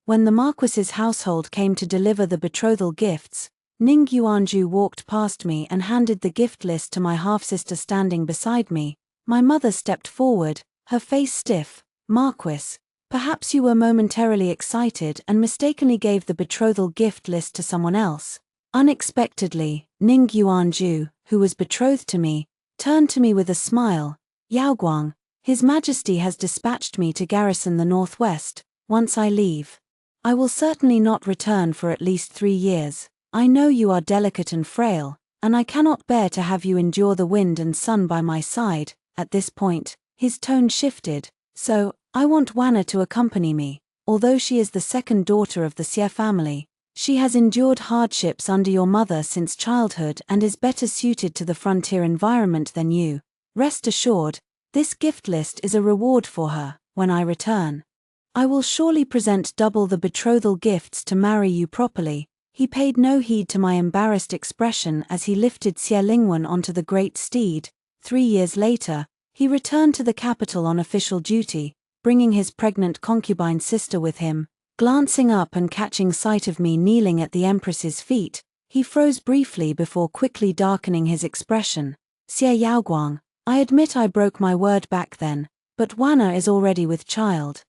When the Marquis's household came to deliver the betrothal gifts, Ning Yuanju walked past me and handed the gift list to my half-sister standing beside me. My mother stepped forward, her face stiff. "Marquis, perhaps you were momentarily excited and mistakenly gave the betrothal gift list to someone else." Unexpectedly, Ning Yuanju, who was betrothed to me, turned to me with a smile. "Yaoguang, His Majesty has dispatched me to garrison the northwest. Once I leave, I will certainly not return for at least 3 years. I know you are delicate and frail, and I cannot bear to have you endure the wind and sun by my side." At this point, his tone shifted. "So, I want Wanna to accompany me. Although she is the second daughter of the Xie family, she has endured hardships under your mother since childhood and is better suited to the frontier environment than you. Rest assured, this gift list is a reward for her. When I return, I will surely present double the betrothal gifts to marry you properly." He paid no heed to my embarrassed expression as he lifted Xie Lingwen onto the great steed. 3 years later, he returned to the capital on official duty, bringing his pregnant concubine sister with him. Glancing up and catching sight of me kneeling at the Empress's feet, he froze briefly before quickly darkening his expression. "Xie Yaoguang, I admit I broke my word back then, but Wanna is already with child.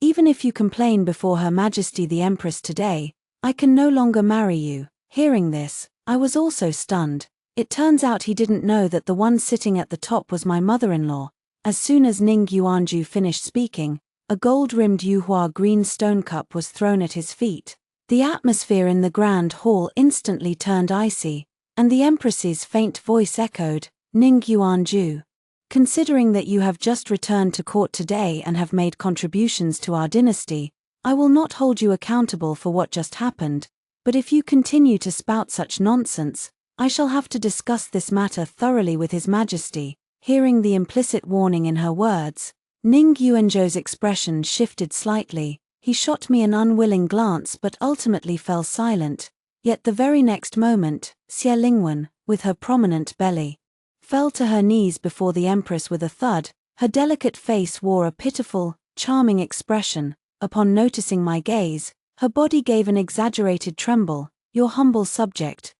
Even if you complain before Her Majesty the Empress today, I can no longer marry you." Hearing this, I was also stunned. It turns out he didn't know that the one sitting at the top was my mother-in-law. As soon as Ning Yuanju finished speaking, a gold-rimmed Yuhua green stone cup was thrown at his feet. The atmosphere in the grand hall instantly turned icy, and the Empress's faint voice echoed, "Ning Yuanju, considering that you have just returned to court today and have made contributions to our dynasty, I will not hold you accountable for what just happened, but if you continue to spout such nonsense, I shall have to discuss this matter thoroughly with His Majesty." Hearing the implicit warning in her words, Ning Yuanzhou's expression shifted slightly. He shot me an unwilling glance but ultimately fell silent. Yet the very next moment, Xie Lingwen, with her prominent belly, fell to her knees before the Empress with a thud. Her delicate face wore a pitiful, charming expression. Upon noticing my gaze, her body gave an exaggerated tremble. Your humble subject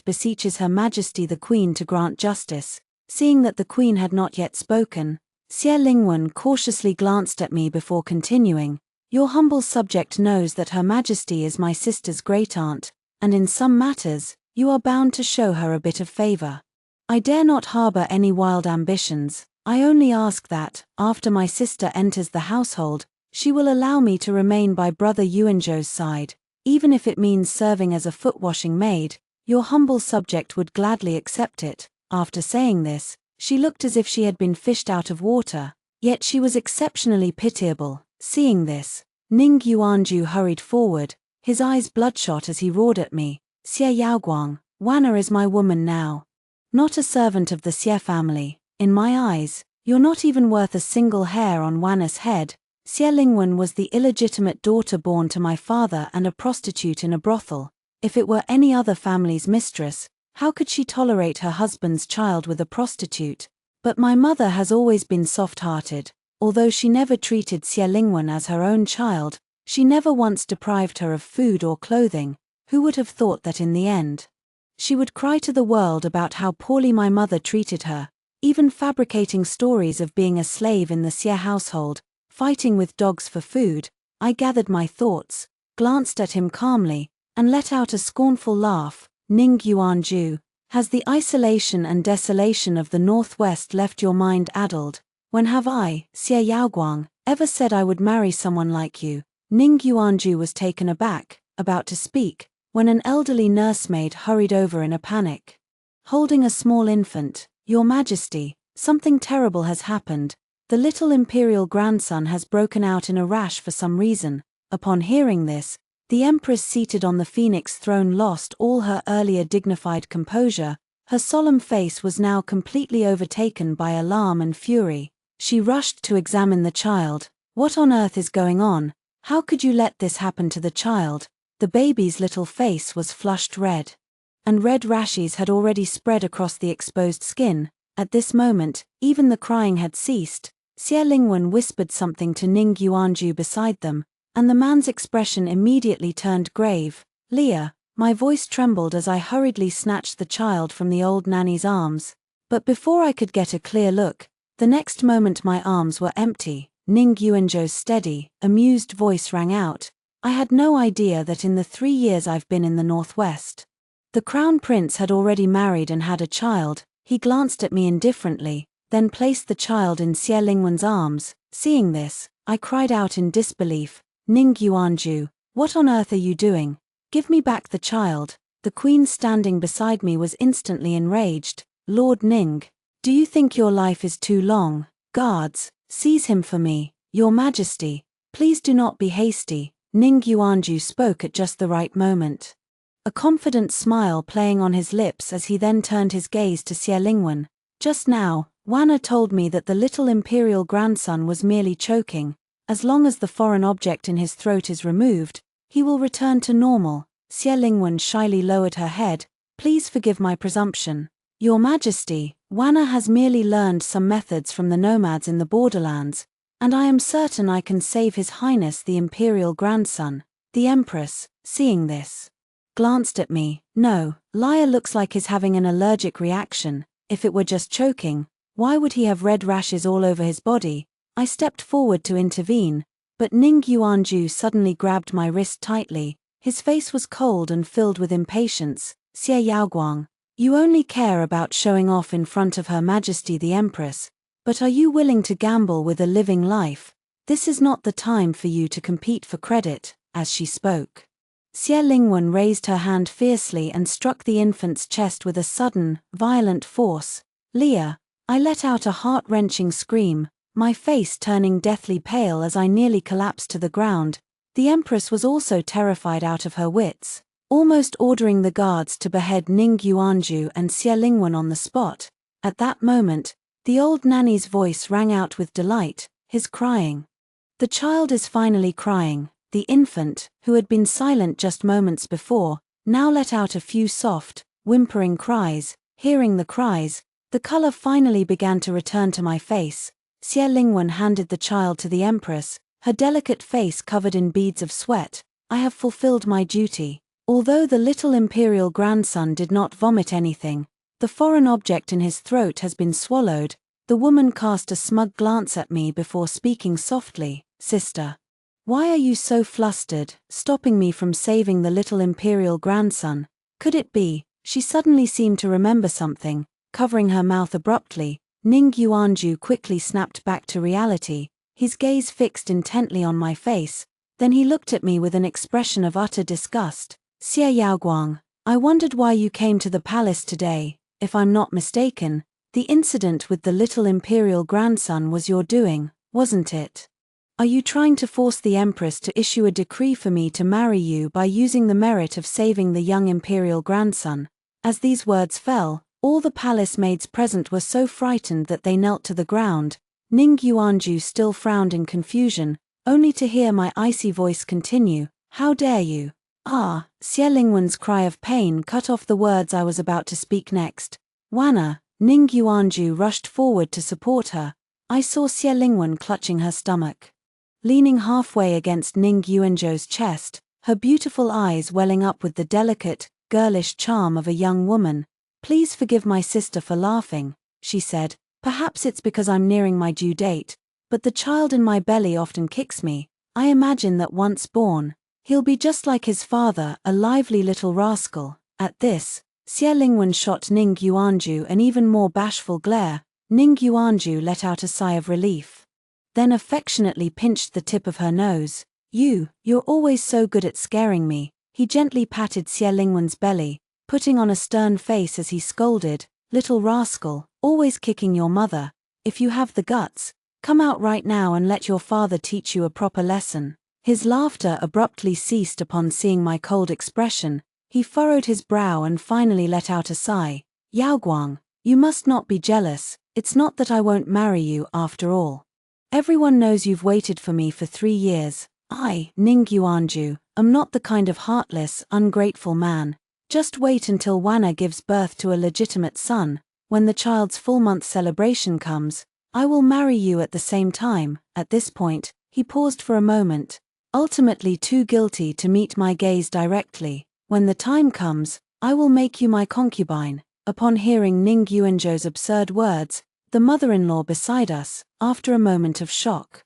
beseeches Her Majesty the Queen to grant justice." Seeing that the Queen had not yet spoken, Xie Lingwen cautiously glanced at me before continuing. "Your humble subject knows that Her Majesty is my sister's great-aunt, and in some matters, you are bound to show her a bit of favor. I dare not harbor any wild ambitions. I only ask that, after my sister enters the household, she will allow me to remain by Brother Yuanzhou's side, even if it means serving as a foot-washing maid. Your humble subject would gladly accept it." After saying this, she looked as if she had been fished out of water, yet she was exceptionally pitiable. Seeing this, Ning Yuanju hurried forward, his eyes bloodshot as he roared at me, "Xie Yaoguang, Wanna is my woman now. Not a servant of the Xie family. In my eyes, you're not even worth a single hair on Wanna's head." Xie Lingwen was the illegitimate daughter born to my father and a prostitute in a brothel. If it were any other family's mistress, how could she tolerate her husband's child with a prostitute? But my mother has always been soft-hearted. Although she never treated Xie Lingwen as her own child, she never once deprived her of food or clothing. Who would have thought that in the end, she would cry to the world about how poorly my mother treated her, even fabricating stories of being a slave in the Xie household, fighting with dogs for food. I gathered my thoughts, glanced at him calmly, and let out a scornful laugh. "Ning Yuanju, has the isolation and desolation of the Northwest left your mind addled? When have I, Xie Yaoguang, ever said I would marry someone like you?" Ning Yuanju was taken aback, about to speak, when an elderly nursemaid hurried over in a panic, holding a small infant. "Your Majesty, something terrible has happened. The little imperial grandson has broken out in a rash for some reason." Upon hearing this, the Empress seated on the Phoenix throne lost all her earlier dignified composure. Her solemn face was now completely overtaken by alarm and fury. She rushed to examine the child. "What on earth is going on? How could you let this happen to the child?" The baby's little face was flushed red, and red rashes had already spread across the exposed skin. At this moment, even the crying had ceased. Xie Lingwen whispered something to Ning Yuanju beside them. And the man's expression immediately turned grave. Leah, my voice trembled as I hurriedly snatched the child from the old nanny's arms. But before I could get a clear look, the next moment my arms were empty. Ning Yuanzhou's steady, amused voice rang out. I had no idea that in the 3 years I've been in the Northwest, the crown prince had already married and had a child. He glanced at me indifferently, then placed the child in Xie Lingwen's arms. Seeing this, I cried out in disbelief, Ning Yuanzhou, what on earth are you doing? Give me back the child. The queen standing beside me was instantly enraged. Lord Ning, do you think your life is too long? Guards, seize him for me. Your Majesty, please do not be hasty. Ning Yuanzhou spoke at just the right moment, a confident smile playing on his lips as he then turned his gaze to Xie Lingwen. Just now, Wanna told me that the little imperial grandson was merely choking. As long as the foreign object in his throat is removed, he will return to normal. Xie Lingwen shyly lowered her head. Please forgive my presumption. Your Majesty, Wanna has merely learned some methods from the nomads in the borderlands, and I am certain I can save His Highness the imperial grandson. The Empress, seeing this, glanced at me. No, Lyre looks like he's having an allergic reaction. If it were just choking, why would he have red rashes all over his body? I stepped forward to intervene, but Ning Yuanzhou suddenly grabbed my wrist tightly. His face was cold and filled with impatience. Xie Yaoguang, you only care about showing off in front of Her Majesty the Empress, but are you willing to gamble with a living life? This is not the time for you to compete for credit. As she spoke, Xie Lingwen raised her hand fiercely and struck the infant's chest with a sudden, violent force. Leah, I let out a heart-wrenching scream, my face turning deathly pale as I nearly collapsed to the ground. The Empress was also terrified out of her wits, almost ordering the guards to behead Ning Yuanzhou and Xie Lingwen on the spot. At that moment, the old nanny's voice rang out with delight, his crying. The child is finally crying. The infant, who had been silent just moments before, now let out a few soft, whimpering cries. Hearing the cries, the color finally began to return to my face. Xie Lingwen handed the child to the Empress, her delicate face covered in beads of sweat. I have fulfilled my duty. Although the little imperial grandson did not vomit anything, the foreign object in his throat has been swallowed. The woman cast a smug glance at me before speaking softly. Sister, why are you so flustered, stopping me from saving the little imperial grandson? Could it be? She suddenly seemed to remember something, covering her mouth abruptly. Ning Yuanzhou quickly snapped back to reality, his gaze fixed intently on my face. Then he looked at me with an expression of utter disgust. Xie Yaoguang, I wondered why you came to the palace today. If I'm not mistaken, the incident with the little imperial grandson was your doing, wasn't it? Are you trying to force the Empress to issue a decree for me to marry you by using the merit of saving the young imperial grandson? As these words fell, all the palace maids present were so frightened that they knelt to the ground. Ning Yuanzhou still frowned in confusion, only to hear my icy voice continue, how dare you? Ah, Xie Lingwen's cry of pain cut off the words I was about to speak next. Wanna, Ning Yuanzhou rushed forward to support her. I saw Xie Lingwen clutching her stomach, leaning halfway against Ning Yuanzhou's chest, her beautiful eyes welling up with the delicate, girlish charm of a young woman. Please forgive my sister for laughing, she said. Perhaps it's because I'm nearing my due date, but the child in my belly often kicks me. I imagine that once born, he'll be just like his father, a lively little rascal. At this, Xie Lingwen shot Ning Yuanzhou an even more bashful glare. Ning Yuanzhou let out a sigh of relief, then affectionately pinched the tip of her nose. You're always so good at scaring me. He gently patted Xie Lingwen's belly, putting on a stern face as he scolded, little rascal, always kicking your mother. If you have the guts, come out right now and let your father teach you a proper lesson. His laughter abruptly ceased upon seeing my cold expression. He furrowed his brow and finally let out a sigh. Yaoguang, you must not be jealous. It's not that I won't marry you after all. Everyone knows you've waited for me for 3 years. I, Ning Yuanzhou, am not the kind of heartless, ungrateful man. Just wait until Wanna gives birth to a legitimate son. When the child's full-month celebration comes, I will marry you at the same time. At this point, he paused for a moment, ultimately too guilty to meet my gaze directly. When the time comes, I will make you my concubine. Upon hearing Ning Yuanzhou's absurd words, the mother-in-law beside us, after a moment of shock,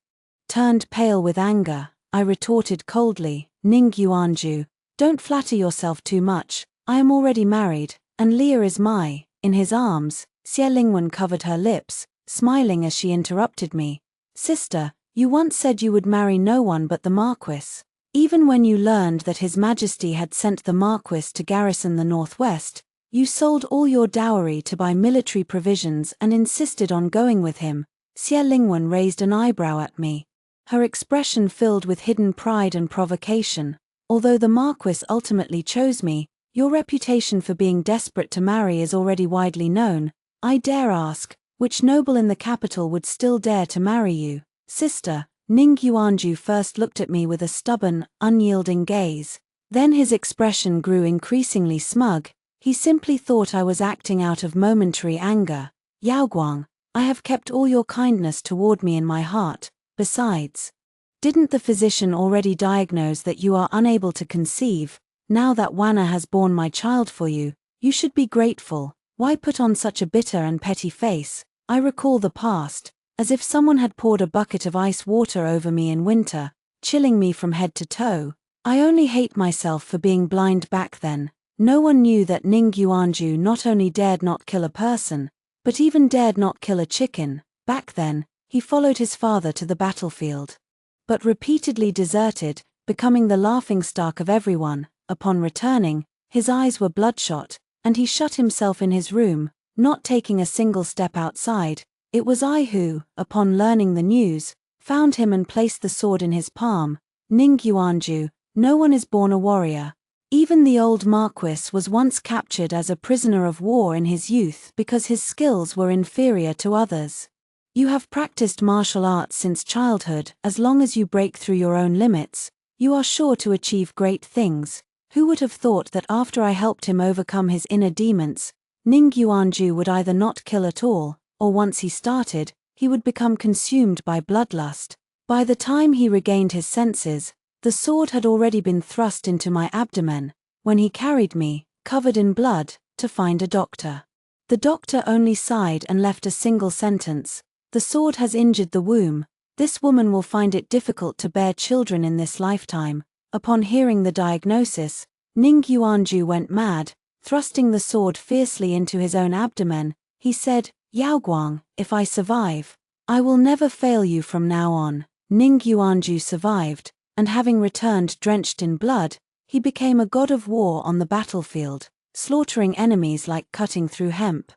turned pale with anger. I retorted coldly, Ning Yuanzhou, don't flatter yourself too much. I am already married, and Leah is my. In his arms, Xie Lingwen covered her lips, smiling as she interrupted me. Sister, you once said you would marry no one but the Marquis. Even when you learned that His Majesty had sent the Marquis to garrison the northwest, you sold all your dowry to buy military provisions and insisted on going with him. Xie Lingwen raised an eyebrow at me. Her expression filled with hidden pride and provocation. Although the Marquis ultimately chose me, your reputation for being desperate to marry is already widely known. I dare ask, which noble in the capital would still dare to marry you? Sister, Ning Yuanzhou first looked at me with a stubborn, unyielding gaze. Then his expression grew increasingly smug. He simply thought I was acting out of momentary anger. Yaoguang, I have kept all your kindness toward me in my heart. Besides, didn't the physician already diagnose that you are unable to conceive? Now that Wana has borne my child for you, you should be grateful. Why put on such a bitter and petty face? I recall the past, as if someone had poured a bucket of ice water over me in winter, chilling me from head to toe. I only hate myself for being blind back then. No one knew that Ning Yuanzhou not only dared not kill a person, but even dared not kill a chicken. Back then, he followed his father to the battlefield, but repeatedly deserted, becoming the laughingstock of everyone. Upon returning, his eyes were bloodshot, and he shut himself in his room, not taking a single step outside. It was I who, upon learning the news, found him and placed the sword in his palm. Ning Yuanzhou, no one is born a warrior. Even the old Marquis was once captured as a prisoner of war in his youth because his skills were inferior to others. You have practiced martial arts since childhood. As long as you break through your own limits, you are sure to achieve great things. Who would have thought that after I helped him overcome his inner demons, Ning Yuanzhou would either not kill at all, or once he started, he would become consumed by bloodlust. By the time he regained his senses, the sword had already been thrust into my abdomen, when he carried me, covered in blood, to find a doctor. The doctor only sighed and left a single sentence: the sword has injured the womb. This woman will find it difficult to bear children in this lifetime. Upon hearing the diagnosis, Ning Yuanzhou went mad. Thrusting the sword fiercely into his own abdomen, he said, Yaoguang, if I survive, I will never fail you from now on. Ning Yuanzhou survived, and having returned drenched in blood, he became a god of war on the battlefield, slaughtering enemies like cutting through hemp.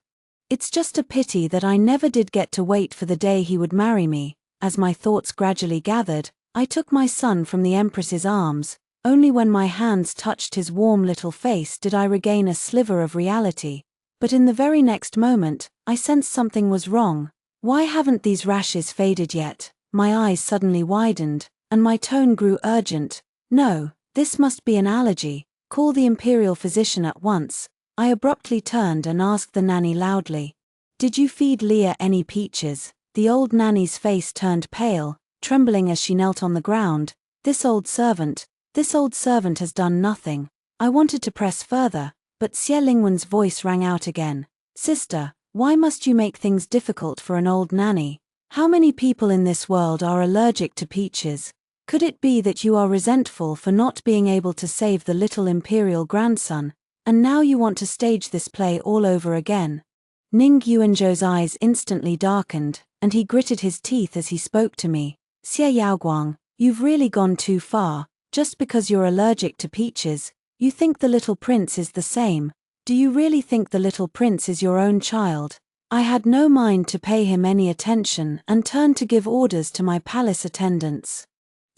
It's just a pity that I never did get to wait for the day he would marry me. As my thoughts gradually gathered, I took my son from the Empress's arms. Only when my hands touched his warm little face did I regain a sliver of reality. But in the very next moment, I sensed something was wrong. Why haven't these rashes faded yet? My eyes suddenly widened, and my tone grew urgent. No, this must be an allergy. Call the imperial physician at once. I abruptly turned and asked the nanny loudly, Did you feed Leah any peaches? The old nanny's face turned pale, trembling as she knelt on the ground. This old servant has done nothing. I wanted to press further, but Xie Lingwen's voice rang out again. Sister, why must you make things difficult for an old nanny? How many people in this world are allergic to peaches? Could it be that you are resentful for not being able to save the little imperial grandson, and now you want to stage this play all over again? Ning Yuanzhou's eyes instantly darkened, and he gritted his teeth as he spoke to me. Xie Yaoguang, you've really gone too far. Just because you're allergic to peaches, you think the little prince is the same. Do you really think the little prince is your own child? I had no mind to pay him any attention and turned to give orders to my palace attendants.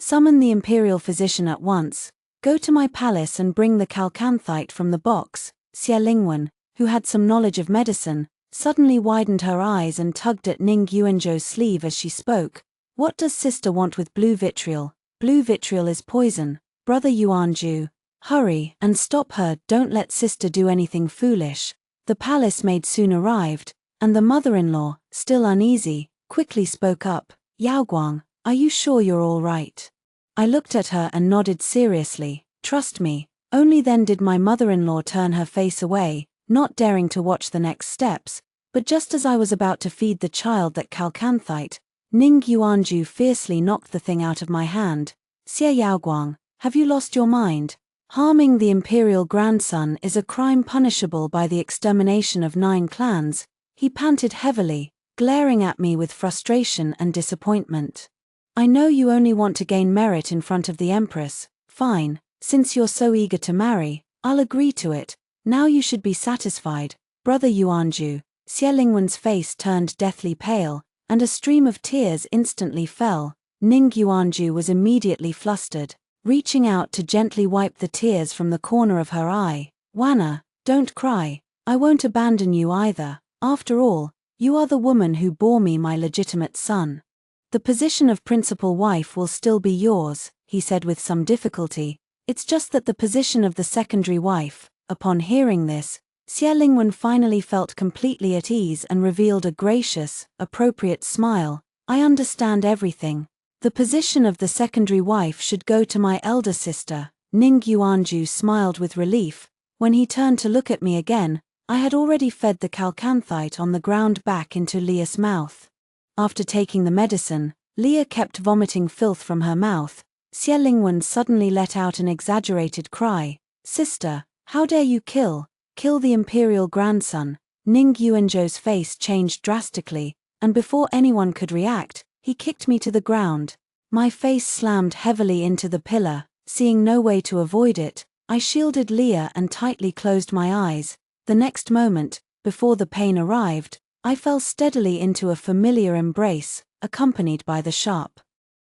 Summon the imperial physician at once. Go to my palace and bring the calcanthite from the box. Xie Lingwen, who had some knowledge of medicine, suddenly widened her eyes and tugged at Ning Yuanzhou's sleeve as she spoke. What does sister want with blue vitriol? Blue vitriol is poison. Brother Yuanzhou, hurry and stop her. Don't let sister do anything foolish. The palace maid soon arrived, and the mother-in-law, still uneasy, quickly spoke up. Yaoguang, are you sure you're all right? I looked at her and nodded seriously. Trust me. Only then did my mother-in-law turn her face away, not daring to watch the next steps, but just as I was about to feed the child that calcanthite, Ning Yuanju fiercely knocked the thing out of my hand. Xie Yaoguang, have you lost your mind? Harming the imperial grandson is a crime punishable by the extermination of 9 clans, he panted heavily, glaring at me with frustration and disappointment. I know you only want to gain merit in front of the Empress. Fine, since you're so eager to marry, I'll agree to it. Now you should be satisfied, brother Yuanju. Xie Lingwen's face turned deathly pale, and a stream of tears instantly fell. Ning Yuanju was immediately flustered, reaching out to gently wipe the tears from the corner of her eye. Wanna, don't cry. I won't abandon you either. After all, you are the woman who bore me my legitimate son. The position of principal wife will still be yours, he said with some difficulty. It's just that the position of the secondary wife. Upon hearing this, Xie Lingwen finally felt completely at ease and revealed a gracious, appropriate smile. I understand everything. The position of the secondary wife should go to my elder sister. Ning Yuanju smiled with relief. When he turned to look at me again, I had already fed the calcanthite on the ground back into Leah's mouth. After taking the medicine, Leah kept vomiting filth from her mouth. Xie Lingwen suddenly let out an exaggerated cry. Sister, how dare you kill the imperial grandson? Ning Yuanzhou's face changed drastically, and before anyone could react, he kicked me to the ground. My face slammed heavily into the pillar. Seeing no way to avoid it, I shielded Leah and tightly closed my eyes. The next moment, before the pain arrived, I fell steadily into a familiar embrace, accompanied by the sharp,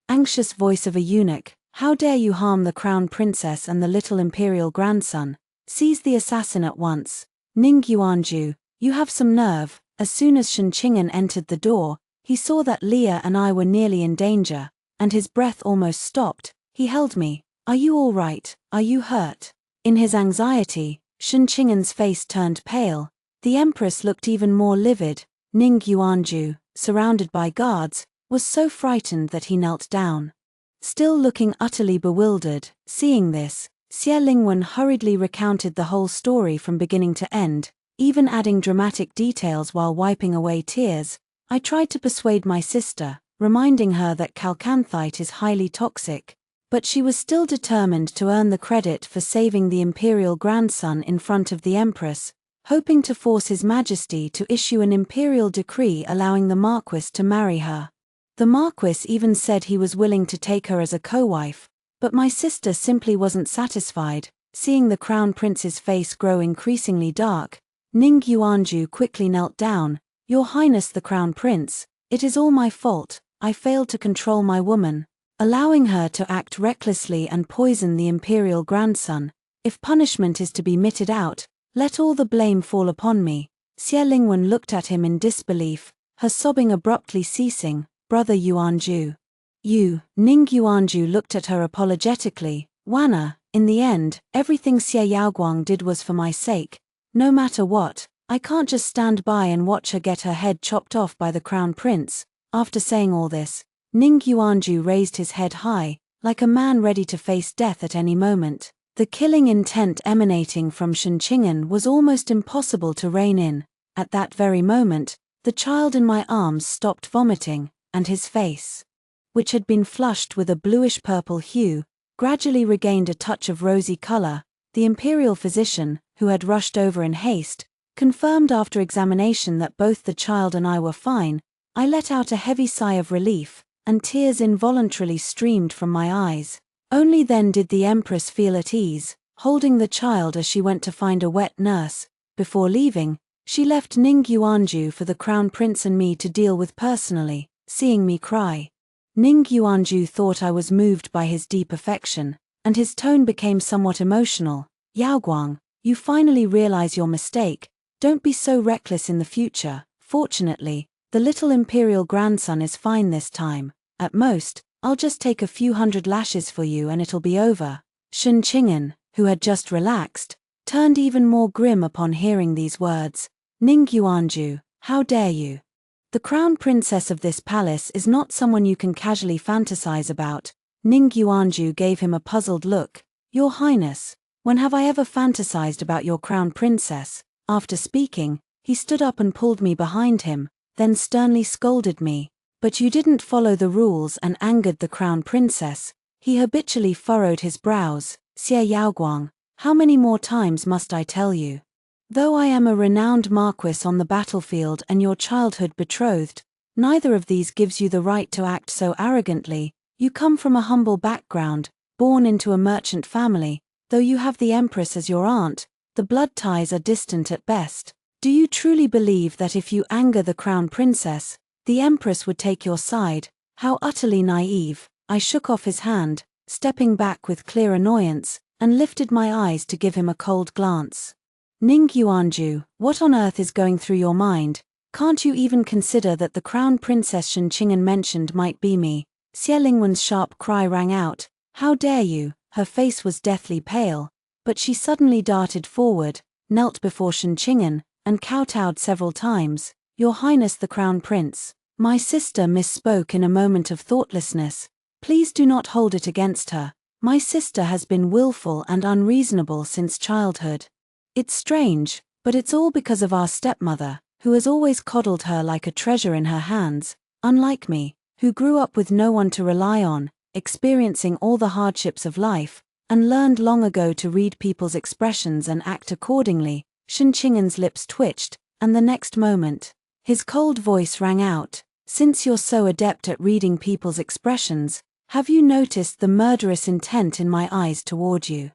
anxious voice of a eunuch. How dare you harm the crown princess and the little imperial grandson? Seize the assassin at once. Ning Yuanju, you have some nerve. As soon as Shen Qing'an entered the door, he saw that Leah and I were nearly in danger, and his breath almost stopped. He held me. Are you all right? Are you hurt? In his anxiety, Shen Qing'an's face turned pale. The Empress looked even more livid. Ning Yuanju, surrounded by guards, was so frightened that he knelt down. Still looking utterly bewildered, seeing this, Xie Lingwen hurriedly recounted the whole story from beginning to end, even adding dramatic details while wiping away tears. I tried to persuade my sister, reminding her that calcanthite is highly toxic, but she was still determined to earn the credit for saving the imperial grandson in front of the Empress, hoping to force His Majesty to issue an imperial decree allowing the Marquis to marry her. The Marquis even said he was willing to take her as a co-wife, but my sister simply wasn't satisfied. Seeing the crown prince's face grow increasingly dark, Ning Yuanju quickly knelt down. Your Highness the Crown Prince, it is all my fault. I failed to control my woman, allowing her to act recklessly and poison the imperial grandson. If punishment is to be meted out, let all the blame fall upon me. Xie Lingwen looked at him in disbelief, her sobbing abruptly ceasing. Brother Yuanju. Ning Yuanju looked at her apologetically. Wanna, in the end, everything Xie Yaoguang did was for my sake. No matter what, I can't just stand by and watch her get her head chopped off by the crown prince. After saying all this, Ning Yuanju raised his head high, like a man ready to face death at any moment. The killing intent emanating from Shen Qing'an was almost impossible to rein in. At that very moment, the child in my arms stopped vomiting, and his face, which had been flushed with a bluish-purple hue, gradually regained a touch of rosy color. The imperial physician, who had rushed over in haste, confirmed after examination that both the child and I were fine. I let out a heavy sigh of relief, and tears involuntarily streamed from my eyes. Only then did the Empress feel at ease, holding the child as she went to find a wet nurse. Before leaving, she left Ning Yuanju for the Crown Prince and me to deal with personally. Seeing me cry, Ning Yuanju thought I was moved by his deep affection, and his tone became somewhat emotional. Yaoguang, you finally realize your mistake. Don't be so reckless in the future. Fortunately, the little imperial grandson is fine this time. At most, I'll just take a few hundred lashes for you and it'll be over. Shen Qing'an, who had just relaxed, turned even more grim upon hearing these words. Ning Yuanju, how dare you? The crown princess of this palace is not someone you can casually fantasize about. Ning Yuanju gave him a puzzled look. Your Highness, when have I ever fantasized about your crown princess? After speaking, he stood up and pulled me behind him, then sternly scolded me. But you didn't follow the rules and angered the crown princess. He habitually furrowed his brows. Xie Yaoguang, how many more times must I tell you? Though I am a renowned marquis on the battlefield and your childhood betrothed, neither of these gives you the right to act so arrogantly. You come from a humble background, born into a merchant family. Though you have the empress as your aunt, the blood ties are distant at best. Do you truly believe that if you anger the crown princess, the empress would take your side? How utterly naive. I shook off his hand, stepping back with clear annoyance, and lifted my eyes to give him a cold glance. Ning Yuanju, what on earth is going through your mind? Can't you even consider that the crown princess Shenqingan mentioned might be me? Xie Lingwen's sharp cry rang out. How dare you? Her face was deathly pale, but she suddenly darted forward, knelt before Shenqingan, and kowtowed several times. Your Highness the Crown Prince, my sister misspoke in a moment of thoughtlessness. Please do not hold it against her. My sister has been willful and unreasonable since childhood. It's strange, but it's all because of our stepmother, who has always coddled her like a treasure in her hands, unlike me, who grew up with no one to rely on, experiencing all the hardships of life, and learned long ago to read people's expressions and act accordingly. Shenqingan's lips twitched, and the next moment, his cold voice rang out. Since you're so adept at reading people's expressions, have you noticed the murderous intent in my eyes toward you?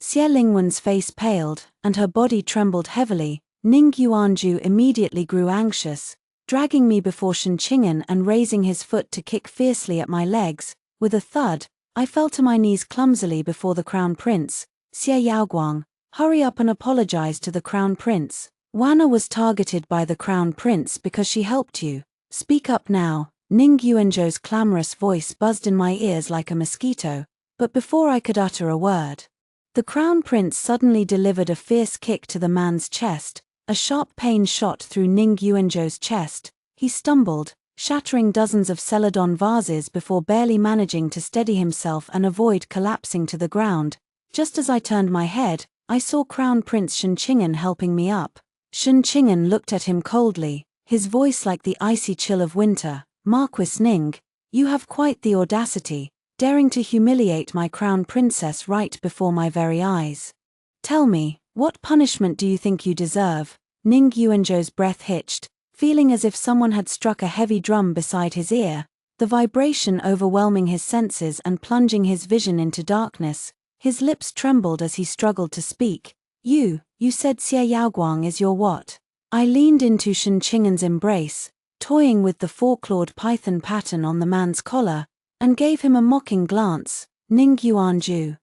Xie Lingwen's face paled, and her body trembled heavily. Ning Yuanju immediately grew anxious, dragging me before Shenqingan and raising his foot to kick fiercely at my legs. With a thud, I fell to my knees clumsily before the crown prince. Xie Yaoguang, hurry up and apologize to the crown prince. Wana was targeted by the crown prince because she helped you. Speak up now. Ning Yuanju's clamorous voice buzzed in my ears like a mosquito, but before I could utter a word, the crown prince suddenly delivered a fierce kick to the man's chest. A sharp pain shot through Ning Yuanju's chest. He stumbled, shattering dozens of celadon vases before barely managing to steady himself and avoid collapsing to the ground. Just as I turned my head, I saw Crown Prince Shenqingan helping me up. Shenqingan looked at him coldly, his voice like the icy chill of winter. Marquis Ning, you have quite the audacity, daring to humiliate my crown princess right before my very eyes. Tell me, what punishment do you think you deserve? Ning Yuanju's breath hitched, feeling as if someone had struck a heavy drum beside his ear, the vibration overwhelming his senses and plunging his vision into darkness. His lips trembled as he struggled to speak. You said Xie Yaoguang is your what? I leaned into Shenqingan's embrace, toying with the four-clawed python pattern on the man's collar, and gave him a mocking glance. Ning Yuanju,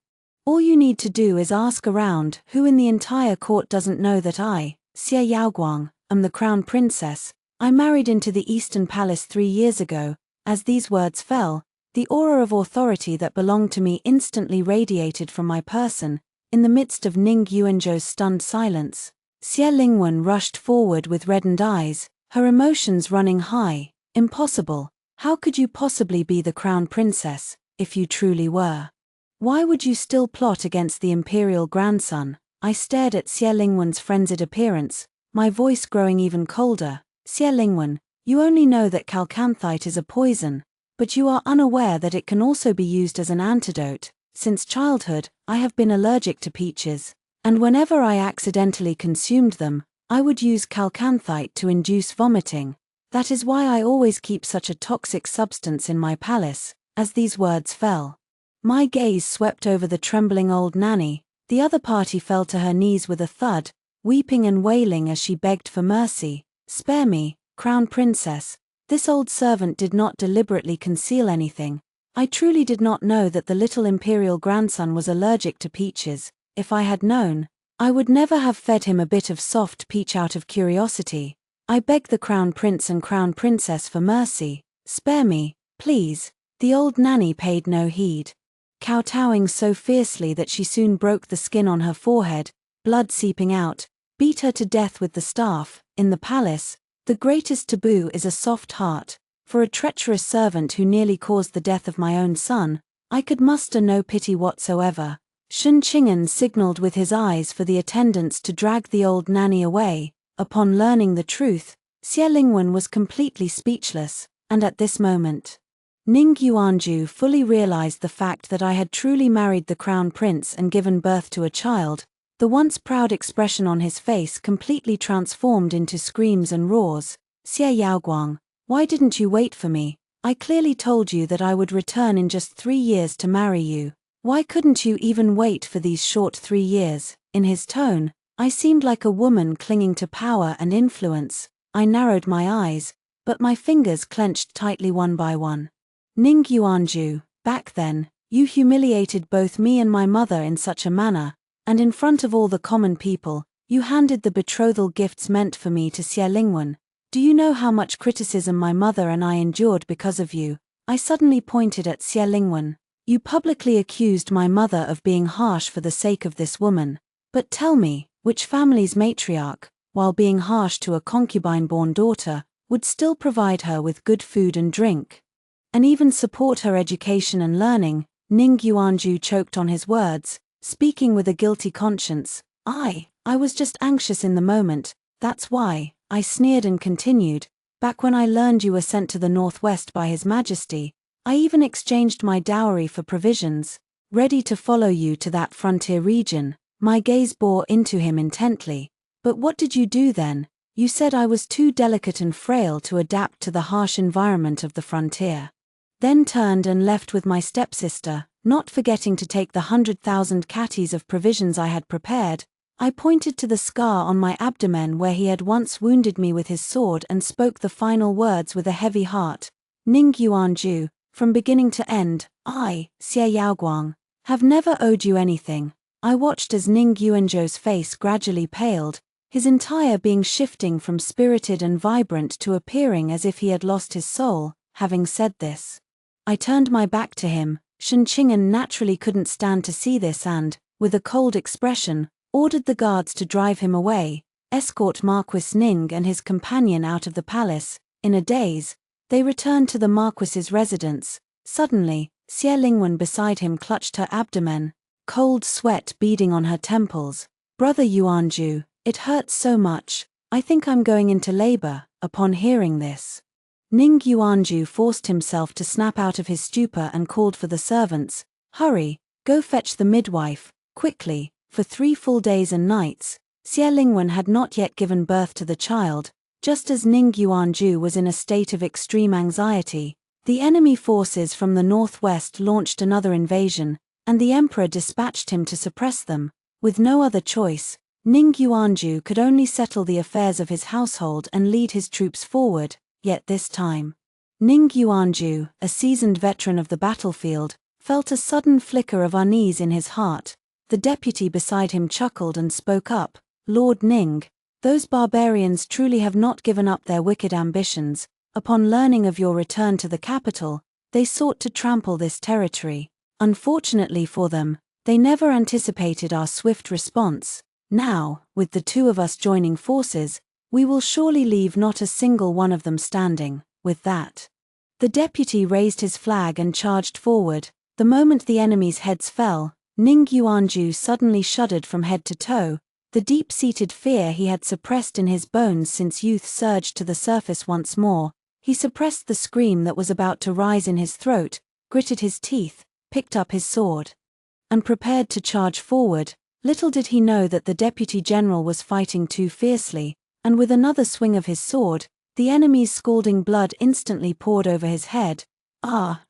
all you need to do is ask around. Who in the entire court doesn't know that I, Xie Yaoguang, am the crown princess? I married into the Eastern Palace 3 years ago. As these words fell, the aura of authority that belonged to me instantly radiated from my person. In the midst of Ning Yuanju's stunned silence, Xie Lingwen rushed forward with reddened eyes, her emotions running high. Impossible. How could you possibly be the crown princess, if you truly were? Why would you still plot against the imperial grandson? I stared at Xie Lingwen's frenzied appearance, my voice growing even colder. Xie Lingwen, you only know that calcanthite is a poison, but you are unaware that it can also be used as an antidote. Since childhood, I have been allergic to peaches, and whenever I accidentally consumed them, I would use calcanthite to induce vomiting. That is why I always keep such a toxic substance in my palace. As these words fell, my gaze swept over the trembling old nanny. The other party fell to her knees with a thud, weeping and wailing as she begged for mercy. Spare me, crown princess. This old servant did not deliberately conceal anything. I truly did not know that the little imperial grandson was allergic to peaches. If I had known, I would never have fed him a bit of soft peach out of curiosity. I beg the crown prince and crown princess for mercy. Spare me, please. The old nanny paid no heed, kowtowing so fiercely that she soon broke the skin on her forehead, blood seeping out, beat her to death with the staff. In the palace, the greatest taboo is a soft heart. For a treacherous servant who nearly caused the death of my own son, I could muster no pity whatsoever. Shun Qing'an signaled with his eyes for the attendants to drag the old nanny away. Upon learning the truth, Xie Lingwen was completely speechless, and at this moment, Ning Yuanju fully realized the fact that I had truly married the crown prince and given birth to a child. The once proud expression on his face completely transformed into screams and roars. Xie Yaoguang, why didn't you wait for me? I clearly told you that I would return in just 3 years to marry you. Why couldn't you even wait for these short 3 years? In his tone, I seemed like a woman clinging to power and influence. I narrowed my eyes, but my fingers clenched tightly one by one. Ning Yuanju, back then, you humiliated both me and my mother in such a manner, and in front of all the common people, you handed the betrothal gifts meant for me to Xie Lingwen. Do you know how much criticism my mother and I endured because of you? I suddenly pointed at Xie Lingwen. You publicly accused my mother of being harsh for the sake of this woman. But tell me, which family's matriarch, while being harsh to a concubine-born daughter, would still provide her with good food and drink, and even support her education and learning? Ning Yuanju choked on his words, speaking with a guilty conscience. I was just anxious in the moment, that's why. I sneered and continued. Back when I learned you were sent to the northwest by His Majesty, I even exchanged my dowry for provisions, ready to follow you to that frontier region. My gaze bore into him intently. But what did you do then? You said I was too delicate and frail to adapt to the harsh environment of the frontier. Then turned and left with my stepsister, not forgetting to take the 100,000 catties of provisions I had prepared. I pointed to the scar on my abdomen where he had once wounded me with his sword and spoke the final words with a heavy heart. Ning Yuanju, from beginning to end, I, Xie Yaoguang, have never owed you anything. I watched as Ning Yuanzhou's face gradually paled, his entire being shifting from spirited and vibrant to appearing as if he had lost his soul. Having said this, I turned my back to him. Shun Qing'an naturally couldn't stand to see this and, with a cold expression, ordered the guards to drive him away, escort Marquis Ning and his companion out of the palace. In a daze, they returned to the Marquis's residence. Suddenly, Xie Lingwen beside him clutched her abdomen, cold sweat beading on her temples. Brother Yuanju, it hurts so much, I think I'm going into labor. Upon hearing this, Ning Yuanju forced himself to snap out of his stupor and called for the servants. Hurry, go fetch the midwife, quickly. For 3 full days and nights, Xie Lingwen had not yet given birth to the child. Just as Ning Yuanju was in a state of extreme anxiety, the enemy forces from the northwest launched another invasion, and the emperor dispatched him to suppress them. With no other choice, Ning Yuanju could only settle the affairs of his household and lead his troops forward. Yet this time, Ning Yuanju, a seasoned veteran of the battlefield, felt a sudden flicker of unease in his heart. The deputy beside him chuckled and spoke up. Lord Ning, those barbarians truly have not given up their wicked ambitions. Upon learning of your return to the capital, they sought to trample this territory. Unfortunately for them, they never anticipated our swift response. Now, with the 2 of us joining forces, we will surely leave not a single one of them standing. With that, the deputy raised his flag and charged forward. The moment the enemy's heads fell, Ning Yuanju suddenly shuddered from head to toe. The deep-seated fear he had suppressed in his bones since youth surged to the surface once more. He suppressed the scream that was about to rise in his throat, gritted his teeth, picked up his sword, and prepared to charge forward. Little did he know that the deputy general was fighting too fiercely, and with another swing of his sword, the enemy's scalding blood instantly poured over his head.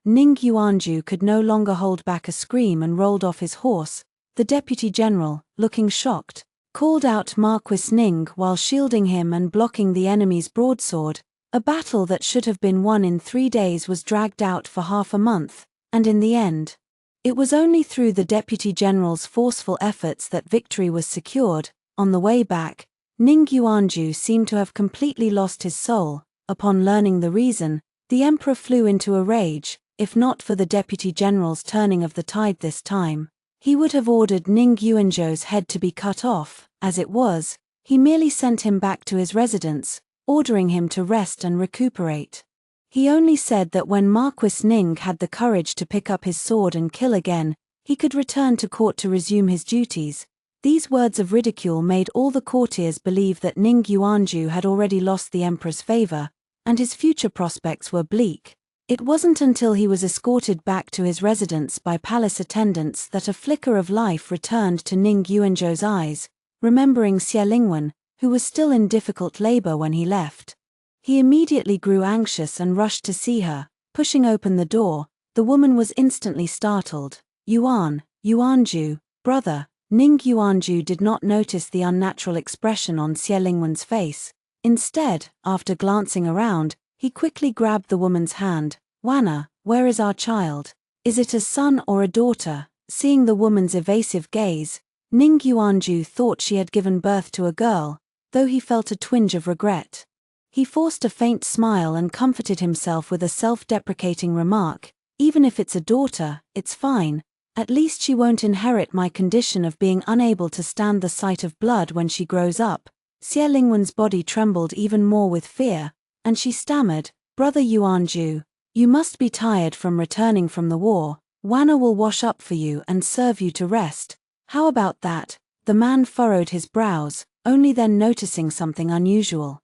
Ning Yuanju could no longer hold back a scream and rolled off his horse. The deputy general, looking shocked, called out Marquis Ning while shielding him and blocking the enemy's broadsword. A battle that should have been won in 3 days was dragged out for half a month, and in the end, it was only through the deputy general's forceful efforts that victory was secured. On the way back, Ning Yuanju seemed to have completely lost his soul. Upon learning the reason, the emperor flew into a rage. If not for the deputy general's turning of the tide this time, he would have ordered Ning Yuanzhou's head to be cut off. As it was, he merely sent him back to his residence, ordering him to rest and recuperate. He only said that when Marquis Ning had the courage to pick up his sword and kill again, he could return to court to resume his duties. These words of ridicule made all the courtiers believe that Ning Yuanju had already lost the emperor's favor, and his future prospects were bleak. It wasn't until he was escorted back to his residence by palace attendants that a flicker of life returned to Ning Yuanzhou's eyes, remembering Xie Lingwen, who was still in difficult labor when he left. He immediately grew anxious and rushed to see her. Pushing open the door, the woman was instantly startled. Yuanju, brother. Ning Yuanju did not notice the unnatural expression on Xie Lingwen's face. Instead, after glancing around, he quickly grabbed the woman's hand. Wana, where is our child? Is it a son or a daughter? Seeing the woman's evasive gaze, Ning Yuanju thought she had given birth to a girl, though he felt a twinge of regret. He forced a faint smile and comforted himself with a self-deprecating remark, even if it's a daughter, it's fine. At least she won't inherit my condition of being unable to stand the sight of blood when she grows up. Xie Lingwen's body trembled even more with fear, and she stammered, Brother Yuanju, you must be tired from returning from the war. Wana will wash up for you and serve you to rest. How about that? The man furrowed his brows, only then noticing something unusual.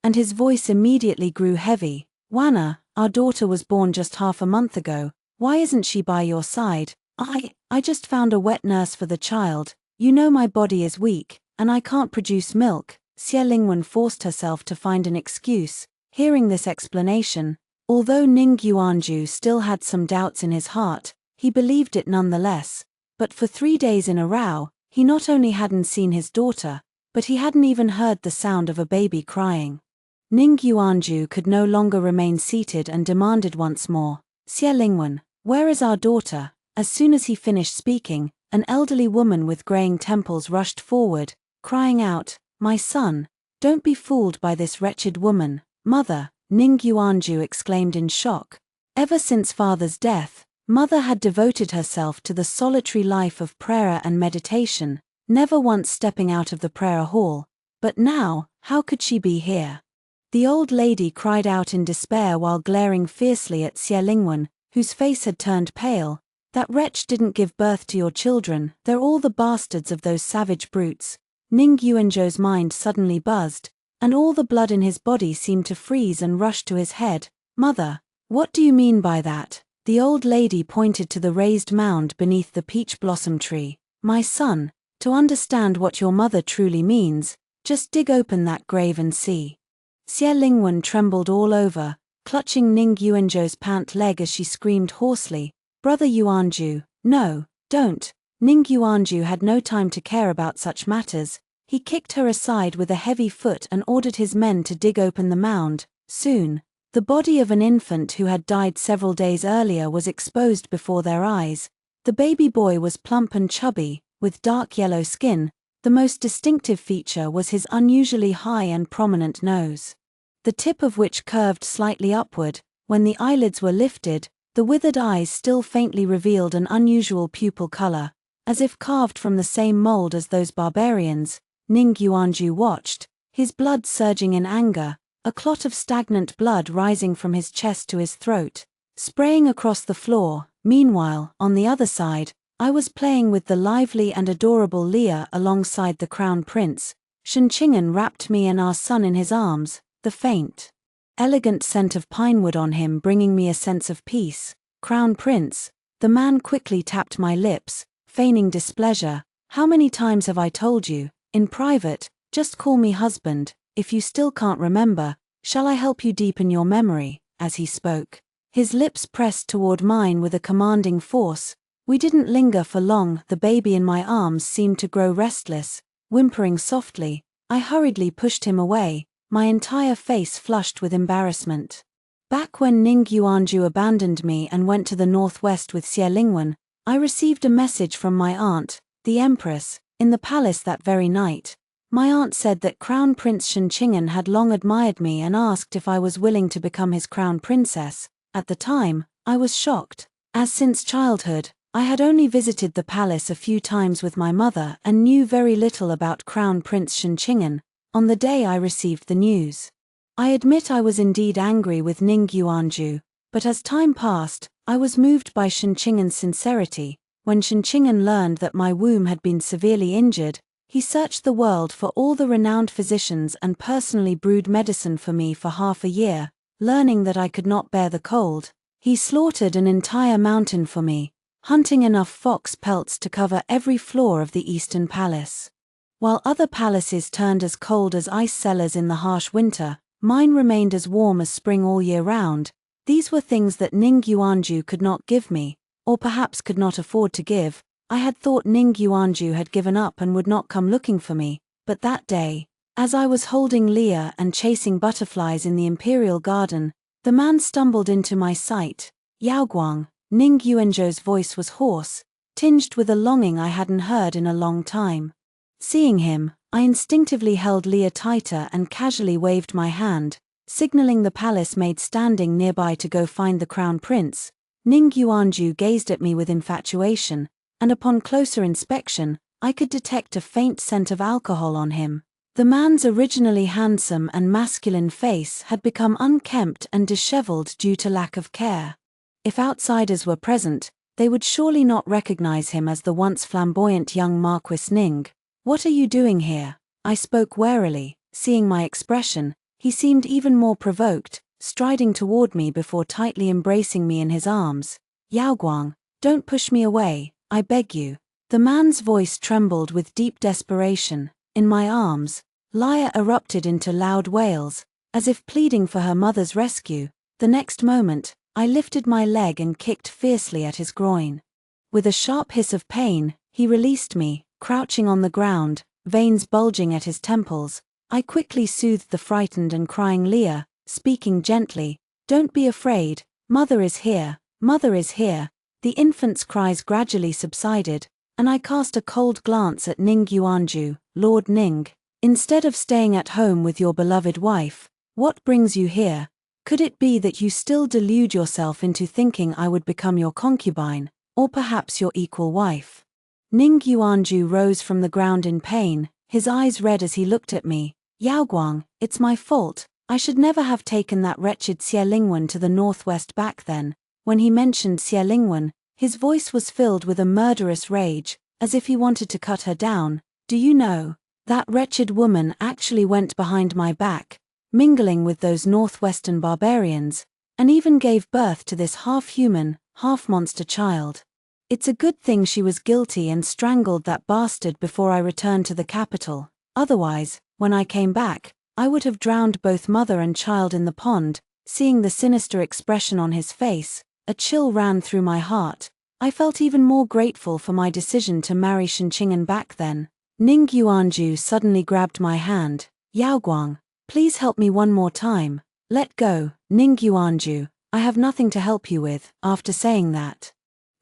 And his voice immediately grew heavy. Wana, our daughter was born just half a month ago. Why isn't she by your side? I just found a wet nurse for the child. You know my body is weak, and I can't produce milk. Xie Lingwen forced herself to find an excuse. Hearing this explanation, although Ning Yuanju still had some doubts in his heart, he believed it nonetheless. But for 3 days in a row, he not only hadn't seen his daughter, but he hadn't even heard the sound of a baby crying. Ning Yuanju could no longer remain seated and demanded once more, Xie Lingwen, where is our daughter? As soon as he finished speaking, an elderly woman with graying temples rushed forward, crying out, My son, don't be fooled by this wretched woman. Mother, Ning Yuanju exclaimed in shock. Ever since father's death, mother had devoted herself to the solitary life of prayer and meditation, never once stepping out of the prayer hall. But now, how could she be here? The old lady cried out in despair while glaring fiercely at Xie Lingwen, whose face had turned pale. That wretch didn't give birth to your children, they're all the bastards of those savage brutes. Ning Yuanzhou's mind suddenly buzzed, and all the blood in his body seemed to freeze and rush to his head. Mother, what do you mean by that? The old lady pointed to the raised mound beneath the peach blossom tree. My son, to understand what your mother truly means, just dig open that grave and see. Xie Lingwen trembled all over, clutching Ning Yuanzhou's pant leg as she screamed hoarsely, Brother Yuanju, no, don't. Ning Yuanju had no time to care about such matters. He kicked her aside with a heavy foot and ordered his men to dig open the mound. Soon, the body of an infant who had died several days earlier was exposed before their eyes. The baby boy was plump and chubby, with dark yellow skin. The most distinctive feature was his unusually high and prominent nose, the tip of which curved slightly upward. When the eyelids were lifted, the withered eyes still faintly revealed an unusual pupil color, as if carved from the same mold as those barbarians. Ning Yuanju watched, his blood surging in anger, a clot of stagnant blood rising from his chest to his throat, spraying across the floor. Meanwhile, on the other side, I was playing with the lively and adorable Leah alongside the crown prince. Xianxia wrapped me and our son in his arms, the faint, elegant scent of pinewood on him bringing me a sense of peace. Crown Prince, the man quickly tapped my lips, feigning displeasure. How many times have I told you, in private, just call me husband? If you still can't remember, shall I help you deepen your memory? As he spoke, his lips pressed toward mine with a commanding force. We didn't linger for long. The baby in my arms seemed to grow restless, whimpering softly. I hurriedly pushed him away, my entire face flushed with embarrassment. Back when Ning Yuanju abandoned me and went to the northwest with Xie Lingwen, I received a message from my aunt, the Empress, in the palace that very night. My aunt said that Crown Prince Xianxia had long admired me and asked if I was willing to become his crown princess. At the time, I was shocked, as since childhood, I had only visited the palace a few times with my mother and knew very little about Crown Prince Xianxia. On the day I received the news, I admit I was indeed angry with Ning Yuanju, but as time passed, I was moved by Shen Qing'an's sincerity. When Shen Qing'an learned that my womb had been severely injured, he searched the world for all the renowned physicians and personally brewed medicine for me for half a year. Learning that I could not bear the cold, he slaughtered an entire mountain for me, hunting enough fox pelts to cover every floor of the Eastern Palace. While other palaces turned as cold as ice cellars in the harsh winter, mine remained as warm as spring all year round. These were things that Ning Yuanju could not give me, or perhaps could not afford to give. I had thought Ning Yuanju had given up and would not come looking for me, but that day, as I was holding Leah and chasing butterflies in the imperial garden, the man stumbled into my sight. Yaoguang, Ning Yuanju's voice was hoarse, tinged with a longing I hadn't heard in a long time. Seeing him, I instinctively held Leah tighter and casually waved my hand, signaling the palace maid standing nearby to go find the crown prince. Ning Yuanju gazed at me with infatuation, and upon closer inspection, I could detect a faint scent of alcohol on him. The man's originally handsome and masculine face had become unkempt and disheveled due to lack of care. If outsiders were present, they would surely not recognize him as the once flamboyant young Marquis Ning. "What are you doing here?" I spoke warily. Seeing my expression, he seemed even more provoked, striding toward me before tightly embracing me in his arms. "Yaoguang, don't push me away, I beg you." The man's voice trembled with deep desperation. In my arms, Leah erupted into loud wails, as if pleading for her mother's rescue. The next moment, I lifted my leg and kicked fiercely at his groin. With a sharp hiss of pain, he released me, crouching on the ground, veins bulging at his temples. I quickly soothed the frightened and crying Leah, speaking gently, "Don't be afraid, mother is here, mother is here." The infant's cries gradually subsided, and I cast a cold glance at Ning Yuanju. "Lord Ning, instead of staying at home with your beloved wife, what brings you here? Could it be that you still delude yourself into thinking I would become your concubine, or perhaps your equal wife?" Ning Yuanju rose from the ground in pain, his eyes red as he looked at me. "Yaoguang, it's my fault. I should never have taken that wretched Xie Lingwen to the northwest back then." When he mentioned Xie Lingwen, his voice was filled with a murderous rage, as if he wanted to cut her down. "Do you know, that wretched woman actually went behind my back, mingling with those northwestern barbarians, and even gave birth to this half-human, half-monster child. It's a good thing she was guilty and strangled that bastard before I returned to the capital. Otherwise, when I came back, I would have drowned both mother and child in the pond." Seeing the sinister expression on his face, a chill ran through my heart. I felt even more grateful for my decision to marry Shen Qing'an back then. Ning Yuanju suddenly grabbed my hand. "Yaoguang, please help me one more time." "Let go, Ning Yuanju, I have nothing to help you with." After saying that,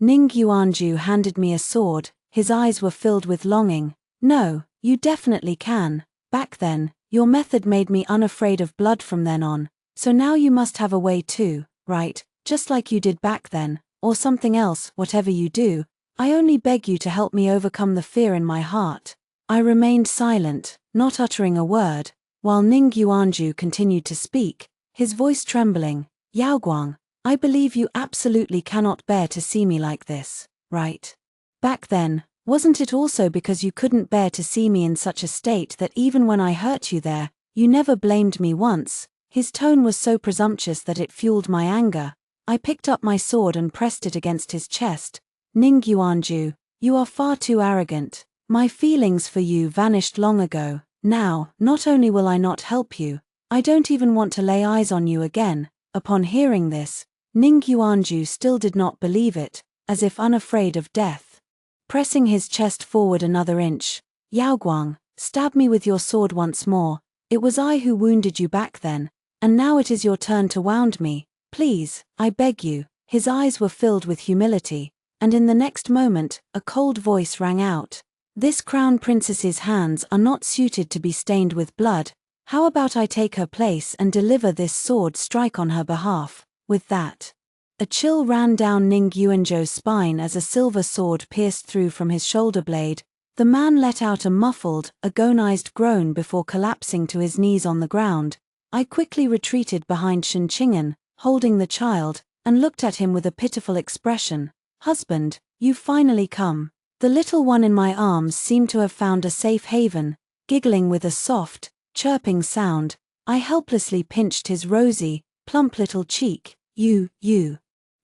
Ning Yuanju handed me a sword. His eyes were filled with longing. "No, you definitely can. Back then, your method made me unafraid of blood from then on, so now you must have a way too, right? Just like you did back then, or something else. Whatever you do, I only beg you to help me overcome the fear in my heart." I remained silent, not uttering a word, while Ning Yuanju continued to speak, his voice trembling. "Yaoguang, I believe you absolutely cannot bear to see me like this, right? Back then, wasn't it also because you couldn't bear to see me in such a state that even when I hurt you there, you never blamed me once?" His tone was so presumptuous that it fueled my anger. I picked up my sword and pressed it against his chest. "Ning Yuanju, you are far too arrogant. My feelings for you vanished long ago. Now, not only will I not help you, I don't even want to lay eyes on you again." Upon hearing this, Ning Yuanju still did not believe it, as if unafraid of death. Pressing his chest forward another inch, "Yaoguang, stab me with your sword once more. It was I who wounded you back then, and now it is your turn to wound me. Please, I beg you." His eyes were filled with humility, and in the next moment, a cold voice rang out. "This crown princess's hands are not suited to be stained with blood. How about I take her place and deliver this sword strike on her behalf?" With that, a chill ran down Ning Yuanju's spine as a silver sword pierced through from his shoulder blade. The man let out a muffled, agonized groan before collapsing to his knees on the ground. I quickly retreated behind Xianxia, holding the child, and looked at him with a pitiful expression. Husband, you've finally come. The little one in my arms seemed to have found a safe haven. Giggling with a soft, chirping sound, I helplessly pinched his rosy, plump little cheek. You.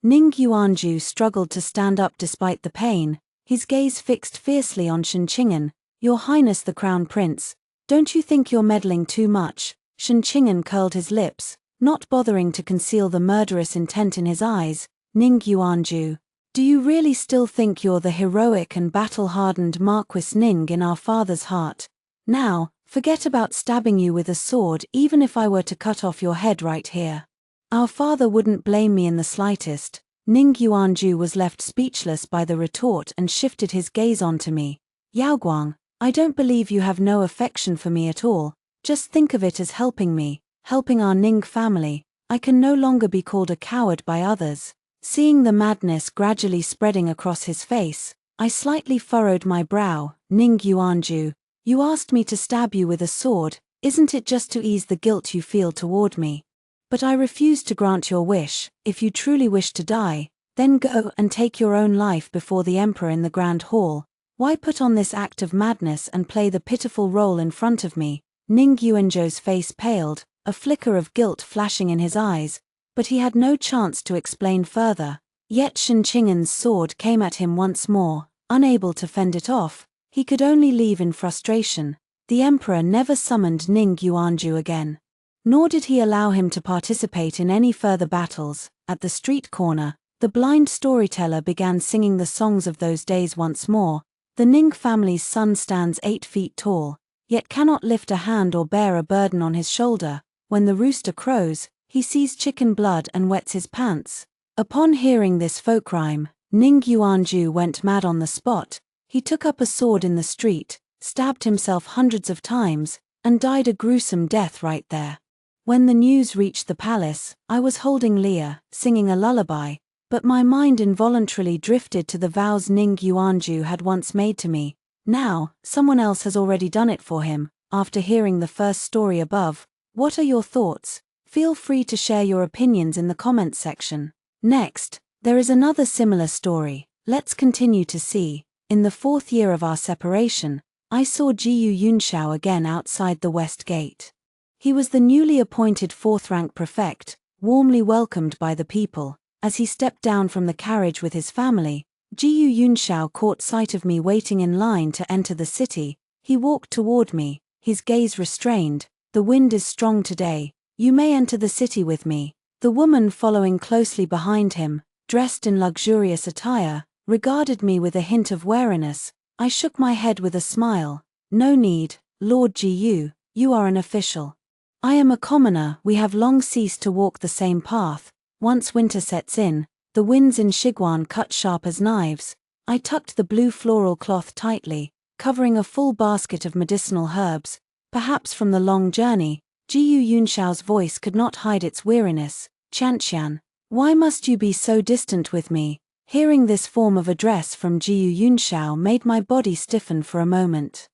Ning Yuanju struggled to stand up despite the pain, his gaze fixed fiercely on Xianxia. Your Highness the Crown Prince, don't you think you're meddling too much? Xianxia curled his lips, not bothering to conceal the murderous intent in his eyes. Ning Yuanju, do you really still think you're the heroic and battle-hardened Marquis Ning in our father's heart? Now, forget about stabbing you with a sword even if I were to cut off your head right here. Our father wouldn't blame me in the slightest. Ning Yuanju was left speechless by the retort and shifted his gaze onto me. Yaoguang, I don't believe you have no affection for me at all. Just think of it as helping me, helping our Ning family. I can no longer be called a coward by others. Seeing the madness gradually spreading across his face, I slightly furrowed my brow. Ning Yuanju, you asked me to stab you with a sword, isn't it just to ease the guilt you feel toward me? But I refuse to grant your wish. If you truly wish to die, then go and take your own life before the Emperor in the Grand Hall. Why put on this act of madness and play the pitiful role in front of me? Ning Yuanju's face paled, a flicker of guilt flashing in his eyes, but he had no chance to explain further. Yet Xianxia's sword came at him once more. Unable to fend it off, he could only leave in frustration. The Emperor never summoned Ning Yuanju again. Nor did he allow him to participate in any further battles. At the street corner, the blind storyteller began singing the songs of those days once more. The Ning family's son stands 8 feet tall, yet cannot lift a hand or bear a burden on his shoulder. When the rooster crows, he sees chicken blood and wets his pants. Upon hearing this folk rhyme, Ning Yuanju went mad on the spot. He took up a sword in the street, stabbed himself hundreds of times, and died a gruesome death right there. When the news reached the palace, I was holding Leah, singing a lullaby, but my mind involuntarily drifted to the vows Ning Yuanju had once made to me. Now, someone else has already done it for him. After hearing the first story above, what are your thoughts? Feel free to share your opinions in the comments section. Next, there is another similar story. Let's continue to see. In the 4th year of our separation, I saw Jiyu Yunxiao again outside the West Gate. He was the newly appointed 4th-rank prefect, warmly welcomed by the people. As he stepped down from the carriage with his family, Jiyu Yunxiao caught sight of me waiting in line to enter the city. He walked toward me, his gaze restrained. The wind is strong today. You may enter the city with me. The woman following closely behind him, dressed in luxurious attire, regarded me with a hint of wariness. I shook my head with a smile. No need, Lord Jiyu, you are an official. I am a commoner. We have long ceased to walk the same path. Once winter sets in, the winds in Xiguan cut sharp as knives. I tucked the blue floral cloth tightly, covering a full basket of medicinal herbs. Perhaps from the long journey, Jiyu Yunxiao's voice could not hide its weariness. Xianxian, why must you be so distant with me? Hearing this form of address from Jiyu Yunxiao made my body stiffen for a moment.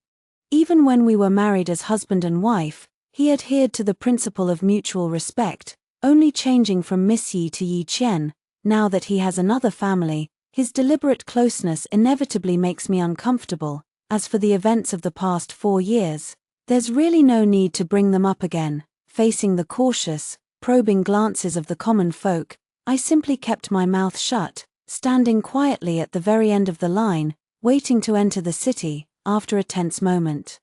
Even when we were married as husband and wife, he adhered to the principle of mutual respect, only changing from Miss Yi to Yi Qian. Now that he has another family, his deliberate closeness inevitably makes me uncomfortable. As for the events of the past 4 years, there's really no need to bring them up again. Facing the cautious, probing glances of the common folk, I simply kept my mouth shut, standing quietly at the very end of the line, waiting to enter the city. After a tense moment,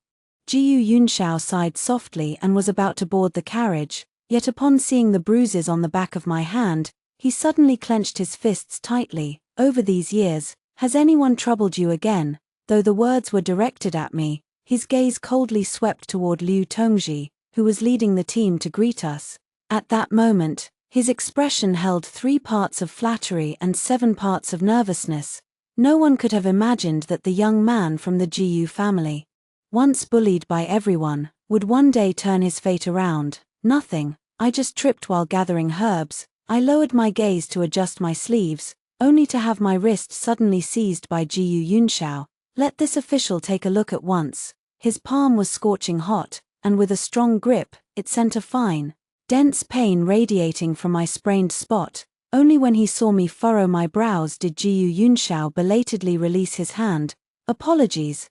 Jiyu Yunxiao sighed softly and was about to board the carriage, yet upon seeing the bruises on the back of my hand, he suddenly clenched his fists tightly. Over these years, has anyone troubled you again? Though the words were directed at me, his gaze coldly swept toward Liu Tongji, who was leading the team to greet us. At that moment, his expression held 3 parts of flattery and 7 parts of nervousness. No one could have imagined that the young man from the Jiyu family, once bullied by everyone, would one day turn his fate around. Nothing, I just tripped while gathering herbs. I lowered my gaze to adjust my sleeves, only to have my wrist suddenly seized by Jiyu Yunxiao. Let this official take a look at once. His palm was scorching hot, and with a strong grip, it sent a fine, dense pain radiating from my sprained spot. Only when he saw me furrow my brows did Jiyu Yunxiao belatedly release his hand. Apologies,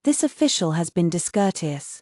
this official has been discourteous.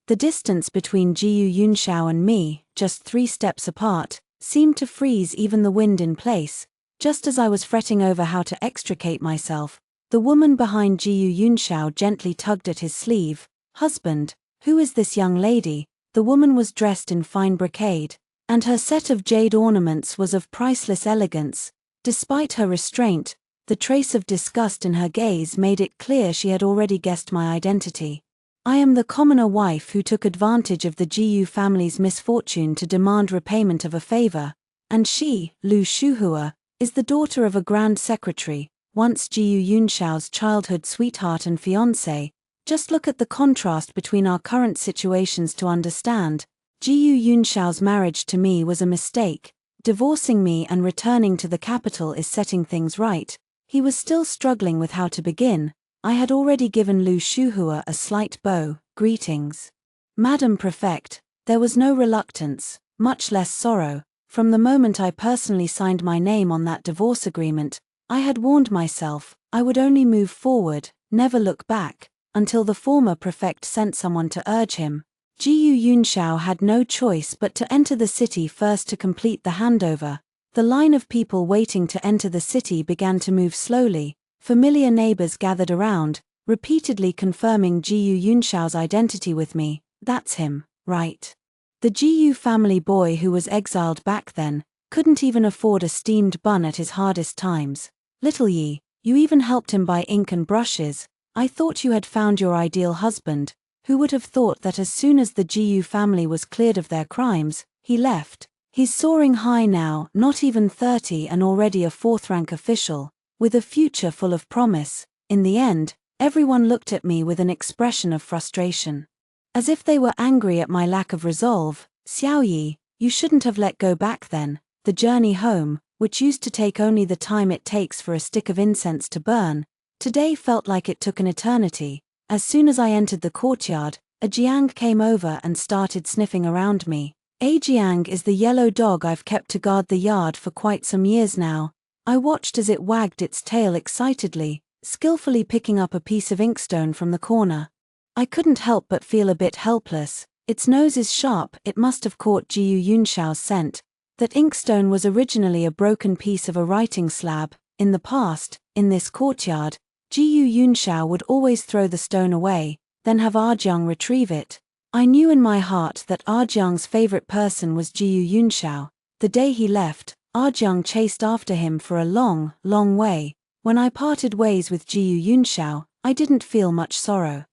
The distance between Jiyu Yunxiao and me, just 3 steps apart, seemed to freeze even the wind in place. Just as I was fretting over how to extricate myself, the woman behind Jiyu Yunxiao gently tugged at his sleeve. Husband, who is this young lady? The woman was dressed in fine brocade, and her set of jade ornaments was of priceless elegance. Despite her restraint, the trace of disgust in her gaze made it clear she had already guessed my identity. I am the commoner wife who took advantage of the Jiyu family's misfortune to demand repayment of a favor, and she, Lu Shuhua, is the daughter of a grand secretary, once Jiyu Yunxiao's childhood sweetheart and fiancé. Just look at the contrast between our current situations to understand. Jiyu Yunxiao's marriage to me was a mistake. Divorcing me and returning to the capital is setting things right. He was still struggling with how to begin. I had already given Lu Shuhua a slight bow. Greetings, Madam Prefect. There was no reluctance, much less sorrow. From the moment I personally signed my name on that divorce agreement, I had warned myself I would only move forward, never look back, until the former prefect sent someone to urge him. Jiyu Yunxiao had no choice but to enter the city first to complete the handover. The line of people waiting to enter the city began to move slowly. Familiar neighbors gathered around, repeatedly confirming Jiyu Yunxiao's identity with me. That's him, right? The Jiyu family boy who was exiled back then, couldn't even afford a steamed bun at his hardest times. Little Yi, you even helped him buy ink and brushes. I thought you had found your ideal husband. Who would have thought that as soon as the Jiyu family was cleared of their crimes, he left? He's soaring high now, not even 30 and already a 4th-rank official, with a future full of promise. In the end, everyone looked at me with an expression of frustration. As if they were angry at my lack of resolve. Xiao Yi, you shouldn't have let go back then. The journey home, which used to take only the time it takes for a stick of incense to burn, today felt like it took an eternity. As soon as I entered the courtyard, a Jiang came over and started sniffing around me. A Jiang is the yellow dog I've kept to guard the yard for quite some years now. I watched as it wagged its tail excitedly, skillfully picking up a piece of inkstone from the corner. I couldn't help but feel a bit helpless. Its nose is sharp, it must have caught Jiyu Yunxiao's scent. That inkstone was originally a broken piece of a writing slab. In the past, in this courtyard, Jiyu Yunxiao would always throw the stone away, then have Arjiang retrieve it. I knew in my heart that Arjiang's favorite person was Jiyu Yunxiao. The day he left, Arjiang chased after him for a long, long way. When I parted ways with Jiyu Yunxiao, I didn't feel much sorrow.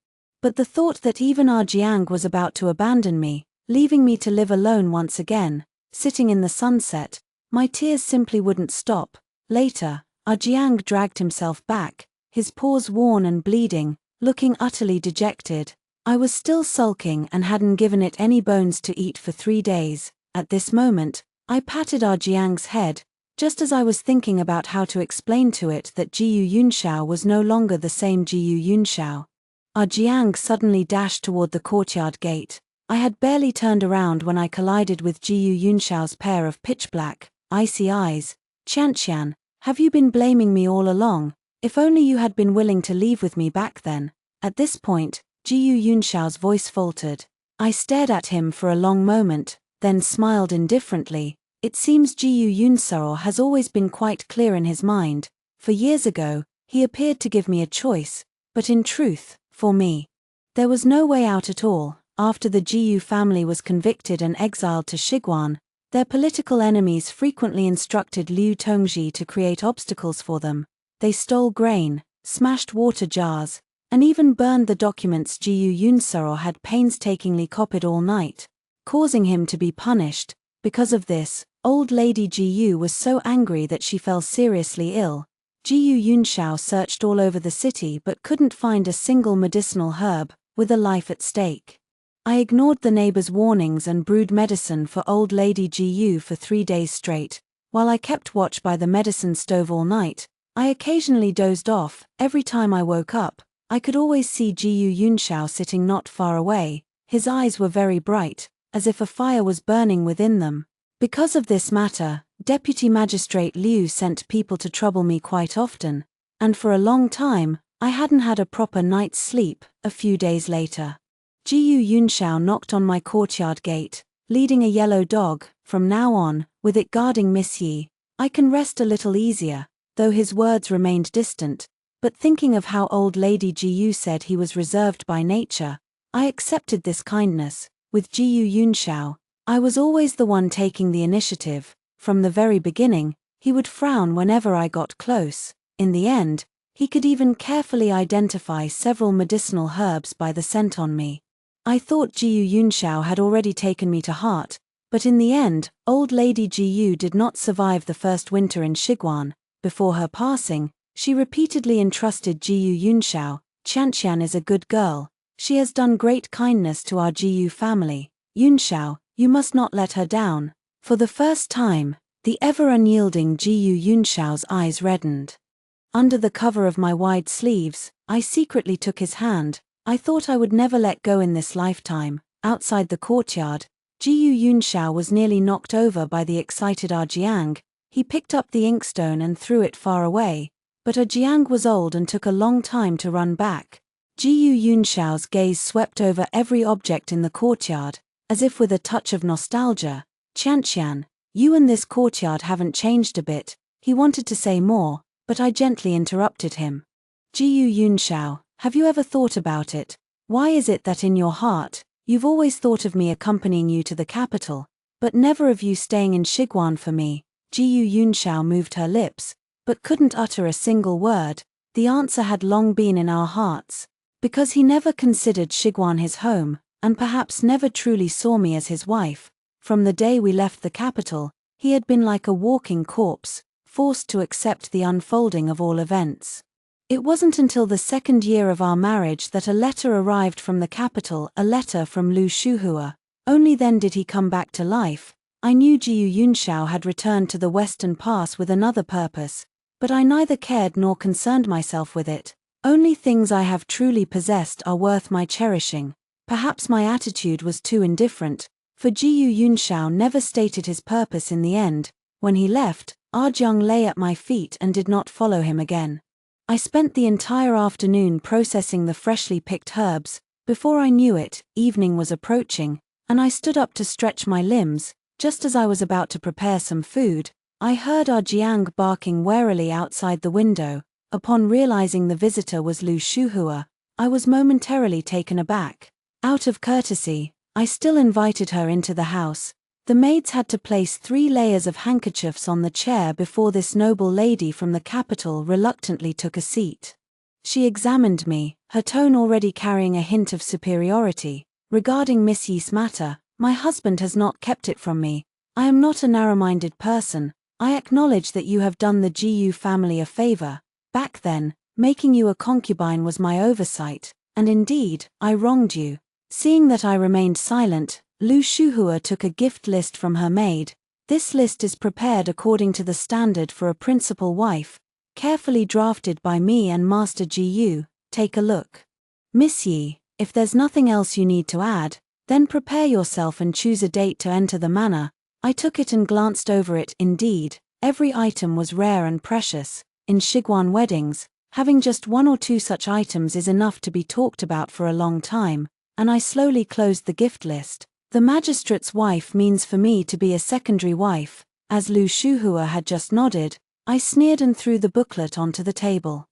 But the thought that even Arjiang was about to abandon me, leaving me to live alone once again, sitting in the sunset, my tears simply wouldn't stop. Later, Arjiang dragged himself back, his paws worn and bleeding, looking utterly dejected. I was still sulking and hadn't given it any bones to eat for 3 days. At this moment, I patted Arjiang's head, just as I was thinking about how to explain to it that Jiyu Yunxiao was no longer the same Jiyu Yunxiao. Arjiang suddenly dashed toward the courtyard gate. I had barely turned around when I collided with Jiyu Yunxiao's pair of pitch-black, icy eyes. Xianxian, have you been blaming me all along? If only you had been willing to leave with me back then. At this point, Jiyu Yunxiao's voice faltered. I stared at him for a long moment, then smiled indifferently. It seems Jiyu Yunxiao has always been quite clear in his mind. For years ago, he appeared to give me a choice, but in truth, for me, there was no way out at all. After the Jiyu family was convicted and exiled to Xiguan, their political enemies frequently instructed Liu Tongji to create obstacles for them. They stole grain, smashed water jars, and even burned the documents Jiyu Yunxiao had painstakingly copied all night, causing him to be punished. Because of this, old lady Jiyu was so angry that she fell seriously ill. Jiyu Yunxiao searched all over the city but couldn't find a single medicinal herb, with a life at stake. I ignored the neighbors' warnings and brewed medicine for old lady Jiyu for 3 days straight. While I kept watch by the medicine stove all night, I occasionally dozed off. Every time I woke up, I could always see Jiyu Yunxiao sitting not far away. His eyes were very bright, as if a fire was burning within them. Because of this matter, Deputy Magistrate Liu sent people to trouble me quite often, and for a long time, I hadn't had a proper night's sleep. A few days later, Jiyu Yunxiao knocked on my courtyard gate, leading a yellow dog. From now on, with it guarding Miss Yi, I can rest a little easier, though his words remained distant. But thinking of how old Lady Jiyu said he was reserved by nature, I accepted this kindness. With Jiyu Yunxiao, I was always the one taking the initiative. From the very beginning, he would frown whenever I got close. In the end, he could even carefully identify several medicinal herbs by the scent on me. I thought Jiyu Yunxiao had already taken me to heart, but in the end, old Lady Jiyu did not survive the first winter in Xiguan. Before her passing, she repeatedly entrusted Jiyu Yunxiao. Xianxian is a good girl. She has done great kindness to our Jiyu family. Yunxiao, you must not let her down. For the first time, the ever-unyielding Jiyu Yunxiao's eyes reddened. Under the cover of my wide sleeves, I secretly took his hand. I thought I would never let go in this lifetime. Outside the courtyard, Jiyu Yunxiao was nearly knocked over by the excited Jiang. He picked up the inkstone and threw it far away, but Jiang was old and took a long time to run back. Jiyu Yunxiao's gaze swept over every object in the courtyard, as if with a touch of nostalgia. Xianxian, you and this courtyard haven't changed a bit. He wanted to say more, but I gently interrupted him. Jiyu Yunxiao, have you ever thought about it? Why is it that in your heart, you've always thought of me accompanying you to the capital, but never of you staying in Xiguan for me? Jiyu Yunxiao moved her lips, but couldn't utter a single word. The answer had long been in our hearts. Because he never considered Xiguan his home, and perhaps never truly saw me as his wife. From the day we left the capital, he had been like a walking corpse, forced to accept the unfolding of all events. It wasn't until the second year of our marriage that a letter arrived from the capital, a letter from Lu Shuhua. Only then did he come back to life. I knew Jiyu Yunxiao had returned to the Western Pass with another purpose, but I neither cared nor concerned myself with it. Only things I have truly possessed are worth my cherishing. Perhaps my attitude was too indifferent, for Jiyu Yunxiao never stated his purpose in the end. When he left, Jiang lay at my feet and did not follow him again. I spent the entire afternoon processing the freshly picked herbs. Before I knew it, evening was approaching, and I stood up to stretch my limbs. Just as I was about to prepare some food, I heard Jiang barking warily outside the window. Upon realizing the visitor was Lu Shuhua, I was momentarily taken aback. Out of courtesy, I still invited her into the house. The maids had to place 3 layers of handkerchiefs on the chair before this noble lady from the capital reluctantly took a seat. She examined me, her tone already carrying a hint of superiority. Regarding Miss Yi's matter, my husband has not kept it from me. I am not a narrow-minded person. I acknowledge that you have done the Jiyu family a favor. Back then, making you a concubine was my oversight, and indeed, I wronged you. Seeing that I remained silent, Lu Shuhua took a gift list from her maid. This list is prepared according to the standard for a principal wife, carefully drafted by me and Master Jiyu. Take a look. Miss Yi, if there's nothing else you need to add, then prepare yourself and choose a date to enter the manor. I took it and glanced over it. Indeed, every item was rare and precious. In Xiguan weddings, having just 1 or 2 such items is enough to be talked about for a long time, and I slowly closed the gift list. The magistrate's wife means for me to be a secondary wife. As Lu Shuhua had just nodded, I sneered and threw the booklet onto the table.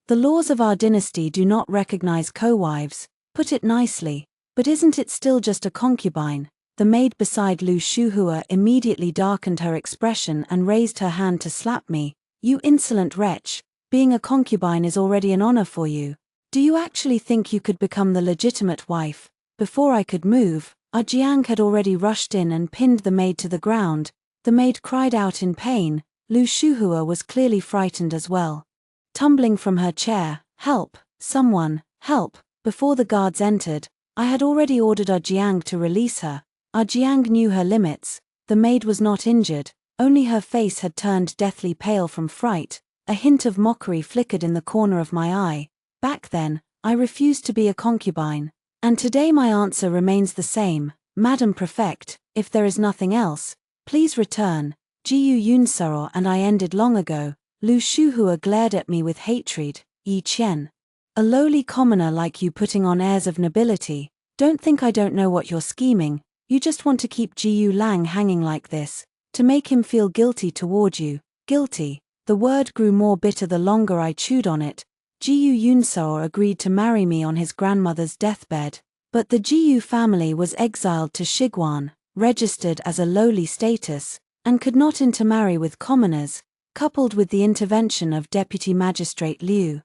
The laws of our dynasty do not recognize co-wives. Put it nicely, but isn't it still just a concubine? The maid beside Lu Shuhua immediately darkened her expression and raised her hand to slap me. You insolent wretch, being a concubine is already an honor for you. Do you actually think you could become the legitimate wife? Before I could move, Jiang had already rushed in and pinned the maid to the ground. The maid cried out in pain. Lu Shuhua was clearly frightened as well. Tumbling from her chair, "Help, someone, help!" Before the guards entered, I had already ordered Jiang to release her. Jiang knew her limits. The maid was not injured. Only her face had turned deathly pale from fright. A hint of mockery flickered in the corner of my eye. Back then, I refused to be a concubine. And today my answer remains the same. Madam Prefect, if there is nothing else, please return. Jiyu Yunsuro and I ended long ago. Lu Shuhua glared at me with hatred. Yi Qian. A lowly commoner like you putting on airs of nobility. Don't think I don't know what you're scheming. You just want to keep Jiyu Lang hanging like this, to make him feel guilty toward you. Guilty. The word grew more bitter the longer I chewed on it. Jiyu Yunsuro agreed to marry me on his grandmother's deathbed. But the Jiyu family was exiled to Shiguan, registered as a lowly status, and could not intermarry with commoners, coupled with the intervention of Deputy Magistrate Liu.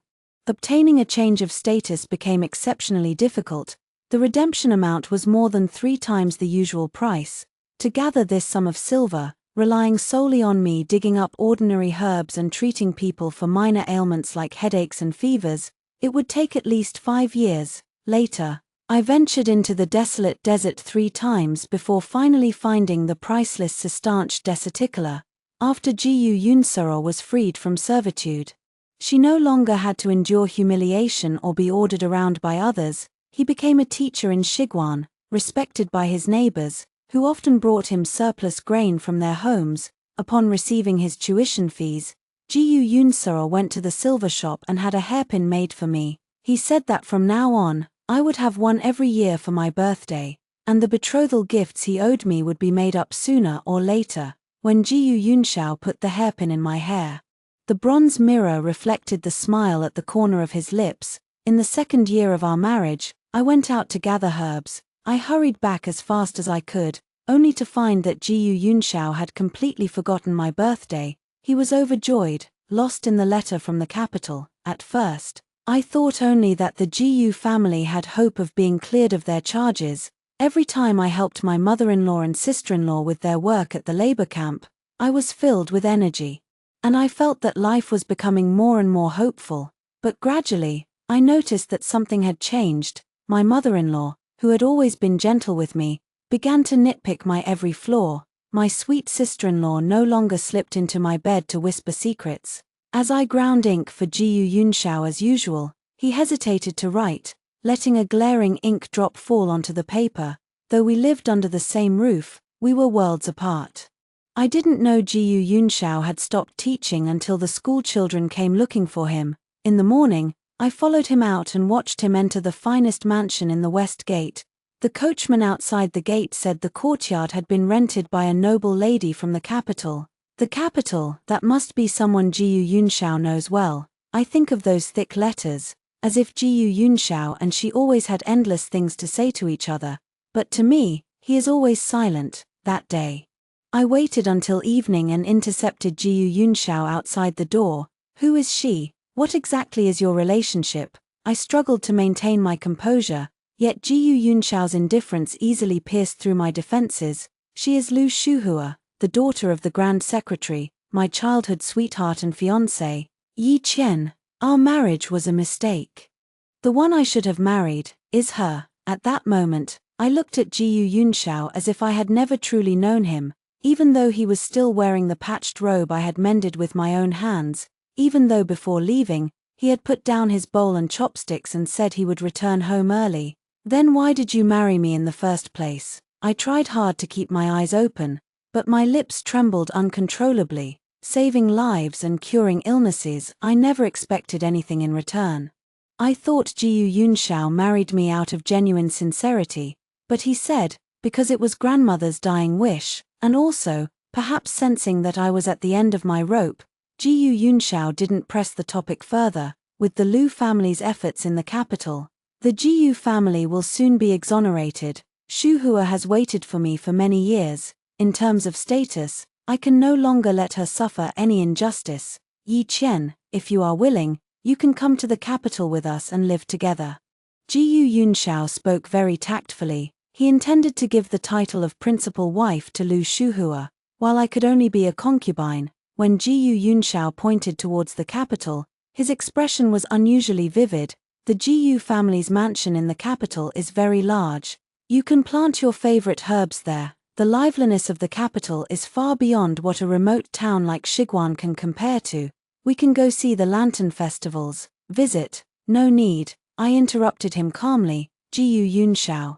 Obtaining a change of status became exceptionally difficult. The redemption amount was more than 3 times the usual price. To gather this sum of silver, relying solely on me digging up ordinary herbs and treating people for minor ailments like headaches and fevers, it would take at least 5 years. Later, I ventured into the desolate desert 3 times before finally finding the priceless Sistanche Deserticola, after Jiyu Yunsuro was freed from servitude. She no longer had to endure humiliation or be ordered around by others. He became a teacher in Shiguan, respected by his neighbors, who often brought him surplus grain from their homes. Upon receiving his tuition fees, Jiyu Yunsuro went to the silver shop and had a hairpin made for me. He said that from now on, I would have one every year for my birthday, and the betrothal gifts he owed me would be made up sooner or later. When Jiyu Yunshao put the hairpin in my hair, the bronze mirror reflected the smile at the corner of his lips. In the 2nd year of our marriage, I went out to gather herbs. I hurried back as fast as I could, only to find that Jiyu Yunshao had completely forgotten my birthday. He was overjoyed, lost in the letter from the capital. At first, I thought only that the Jiyu family had hope of being cleared of their charges. Every time I helped my mother-in-law and sister-in-law with their work at the labor camp, I was filled with energy. And I felt that life was becoming more and more hopeful. But gradually, I noticed that something had changed. My mother-in-law, who had always been gentle with me, began to nitpick my every flaw. My sweet sister-in-law no longer slipped into my bed to whisper secrets. As I ground ink for Jiyu Yunshao as usual, he hesitated to write, letting a glaring ink drop fall onto the paper. Though we lived under the same roof, we were worlds apart. I didn't know Jiyu Yunshao had stopped teaching until the school children came looking for him. In the morning, I followed him out and watched him enter the finest mansion in the West Gate. The coachman outside the gate said the courtyard had been rented by a noble lady from the capital. The capital, that must be someone Jiyu Yunshao knows well. I think of those thick letters, as if Jiyu Yunshao and she always had endless things to say to each other. But to me, he is always silent. That day, I waited until evening and intercepted Jiyu Yunshao outside the door. Who is she? What exactly is your relationship? I struggled to maintain my composure, yet Jiyu Yunshao's indifference easily pierced through my defenses. She is Lu Shuhua, the daughter of the Grand Secretary, my childhood sweetheart and fiancé. Yi Qian, our marriage was a mistake. The one I should have married is her. At that moment, I looked at Jiyu Yunshao as if I had never truly known him, even though he was still wearing the patched robe I had mended with my own hands, even though before leaving, he had put down his bowl and chopsticks and said he would return home early. Then why did you marry me in the first place? I tried hard to keep my eyes open, but my lips trembled uncontrollably. Saving lives and curing illnesses, I never expected anything in return. I thought Jiyu Yunshao married me out of genuine sincerity, but he said, because it was grandmother's dying wish, and also, perhaps sensing that I was at the end of my rope. Jiyu Yunshao didn't press the topic further. With the Lu family's efforts in the capital, the Jiyu family will soon be exonerated. Shuhua has waited for me for many years. In terms of status, I can no longer let her suffer any injustice. Yi Qian, if you are willing, you can come to the capital with us and live together. Jiyu Yunshao spoke very tactfully. He intended to give the title of principal wife to Lu Shuhua, while I could only be a concubine. When Jiyu Yunshao pointed towards the capital, his expression was unusually vivid. The Jiyu family's mansion in the capital is very large. You can plant your favorite herbs there. The liveliness of the capital is far beyond what a remote town like Shiguan can compare to. We can go see the lantern festivals. Visit. No need, I interrupted him calmly. Jiyu Yunshao.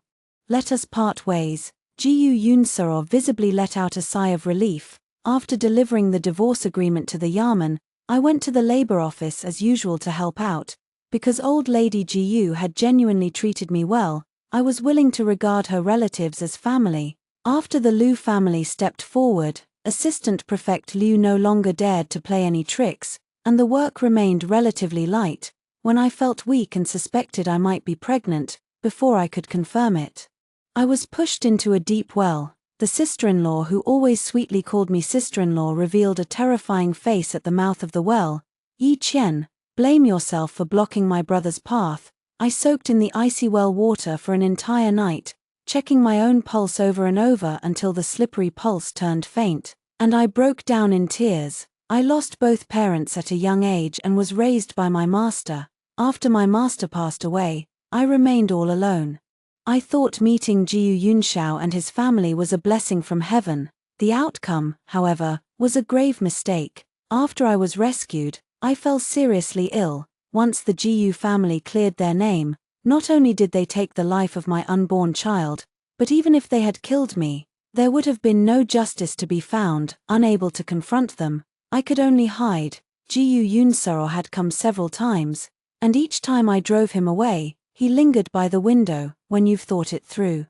Let us part ways. Jiyu Yunseo visibly let out a sigh of relief. After delivering the divorce agreement to the Yamen, I went to the labor office as usual to help out. Because old lady Jiyu had genuinely treated me well, I was willing to regard her relatives as family. After the Liu family stepped forward, Assistant Prefect Liu no longer dared to play any tricks, and the work remained relatively light. When I felt weak and suspected I might be pregnant, before I could confirm it, I was pushed into a deep well. The sister-in-law who always sweetly called me sister-in-law revealed a terrifying face at the mouth of the well. Yi Qian, blame yourself for blocking my brother's path. I soaked in the icy well water for an entire night, checking my own pulse over and over until the slippery pulse turned faint, and I broke down in tears. I lost both parents at a young age and was raised by my master. After my master passed away, I remained all alone. I thought meeting Jiyu Yunseo and his family was a blessing from heaven. The outcome, however, was a grave mistake. After I was rescued, I fell seriously ill. Once the Jiyu family cleared their name, not only did they take the life of my unborn child, but even if they had killed me, there would have been no justice to be found. Unable to confront them, I could only hide. Jiyu Yunseo had come several times, and each time I drove him away, he lingered by the window. When you've thought it through,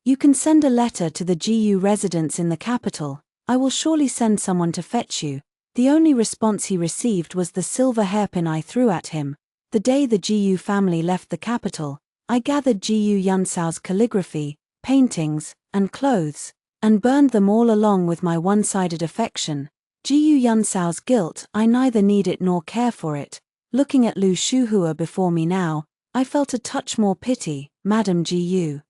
you can send a letter to the Jiyu residents in the capital. I will surely send someone to fetch you. The only response he received was the silver hairpin I threw at him. The day the Jiyu family left the capital, I gathered Jiyu Yunseo's calligraphy, paintings, and clothes, and burned them all along with my one-sided affection. Jiyu Yunseo's guilt, I neither need it nor care for it. Looking at Lu Shuhua before me now, I felt a touch more pity. Madam Jiyu,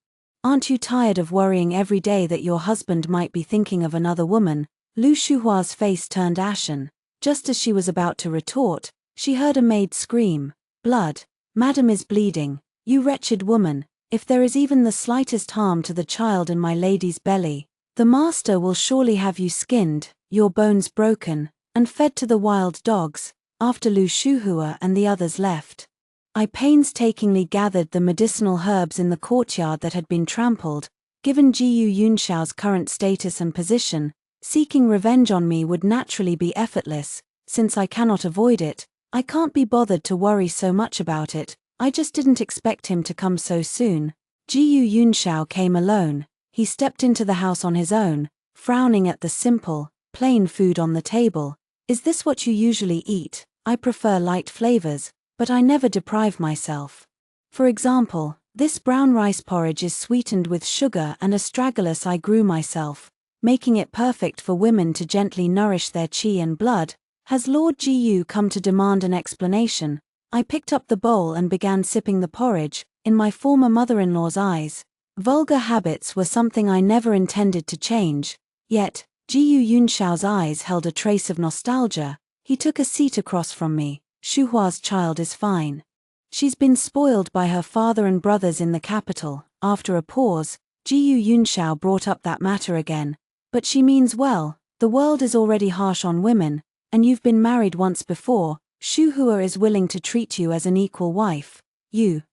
aren't you tired of worrying every day that your husband might be thinking of another woman? Lu Shuhua's face turned ashen. Just as she was about to retort, she heard a maid scream, "Blood! Madam is bleeding. You wretched woman, if there is even the slightest harm to the child in my lady's belly, the master will surely have you skinned, your bones broken, and fed to the wild dogs." After Lu Shuhua and the others left, I painstakingly gathered the medicinal herbs in the courtyard that had been trampled. Given Jiyu Yunseo's current status and position, seeking revenge on me would naturally be effortless. Since I cannot avoid it, I can't be bothered to worry so much about it. I just didn't expect him to come so soon. Jiyu Yunseo came alone. He stepped into the house on his own, frowning at the simple, plain food on the table. "Is this what you usually eat? I prefer light flavors, but I never deprive myself. For example, this brown rice porridge is sweetened with sugar and astragalus I grew myself, making it perfect for women to gently nourish their qi and blood." Has Lord Jiyu come to demand an explanation? I picked up the bowl and began sipping the porridge. In my former mother-in-law's eyes, vulgar habits were something I never intended to change. Yet, Jiyu Yunseo's eyes held a trace of nostalgia. He took a seat across from me. "Shuhua's child is fine. She's been spoiled by her father and brothers in the capital." After a pause, Jiyu Yunseo brought up that matter again. "But she means well. The world is already harsh on women, and you've been married once before. Shuhua is willing to treat you as an equal wife.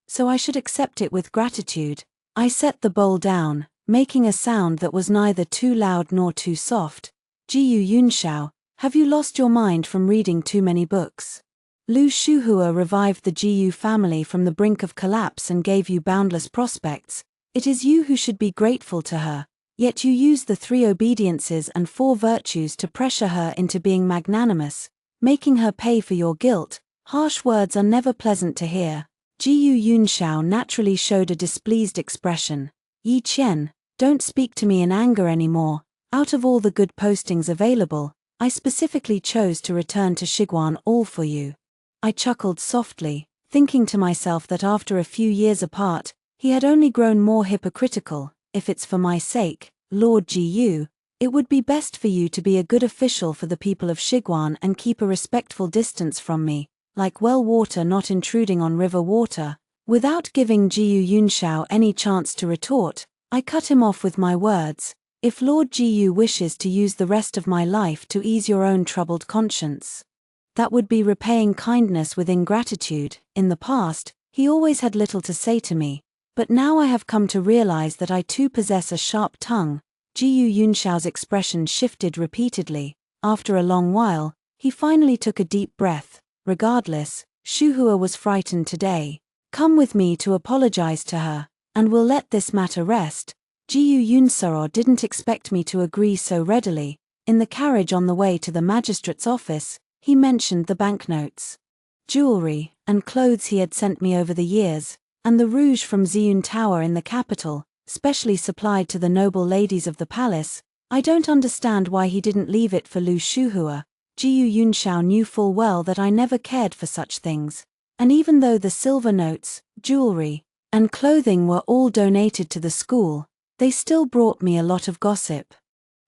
So I should accept it with gratitude." I set the bowl down, making a sound that was neither too loud nor too soft. "Jiyu Yunseo, have you lost your mind from reading too many books? Lu Shuhua revived the Jiyu family from the brink of collapse and gave you boundless prospects. It is you who should be grateful to her. Yet you use the 3 obediences and 4 virtues to pressure her into being magnanimous, making her pay for your guilt." Harsh words are never pleasant to hear. Jiyu Yunseo naturally showed a displeased expression. "Yi Qian, don't speak to me in anger anymore. Out of all the good postings available, I specifically chose to return to Shiguan all for you." I chuckled softly, thinking to myself that after a few years apart, he had only grown more hypocritical. "If it's for my sake, Lord Jiyu, it would be best for you to be a good official for the people of Shiguan and keep a respectful distance from me, like well water not intruding on river water." Without giving Jiyu Yunseo any chance to retort, I cut him off with my words. "If Lord Jiyu wishes to use the rest of my life to ease your own troubled conscience, that would be repaying kindness with ingratitude. In the past, he always had little to say to me. But now I have come to realize that I too possess a sharp tongue. Jiyu Yunxiao's expression shifted repeatedly. After a long while, he finally took a deep breath. Regardless, Shuhua was frightened today. Come with me to apologize to her, and we'll let this matter rest. Jiyu Yunsaro didn't expect me to agree so readily. In the carriage on the way to the magistrate's office, he mentioned the banknotes, jewelry, and clothes he had sent me over the years, and the rouge from Ziyun Tower in the capital, specially supplied to the noble ladies of the palace. I don't understand why he didn't leave it for Lu Shuhua. Jiyu Yunxiao knew full well that I never cared for such things. And even though the silver notes, jewelry, and clothing were all donated to the school, they still brought me a lot of gossip.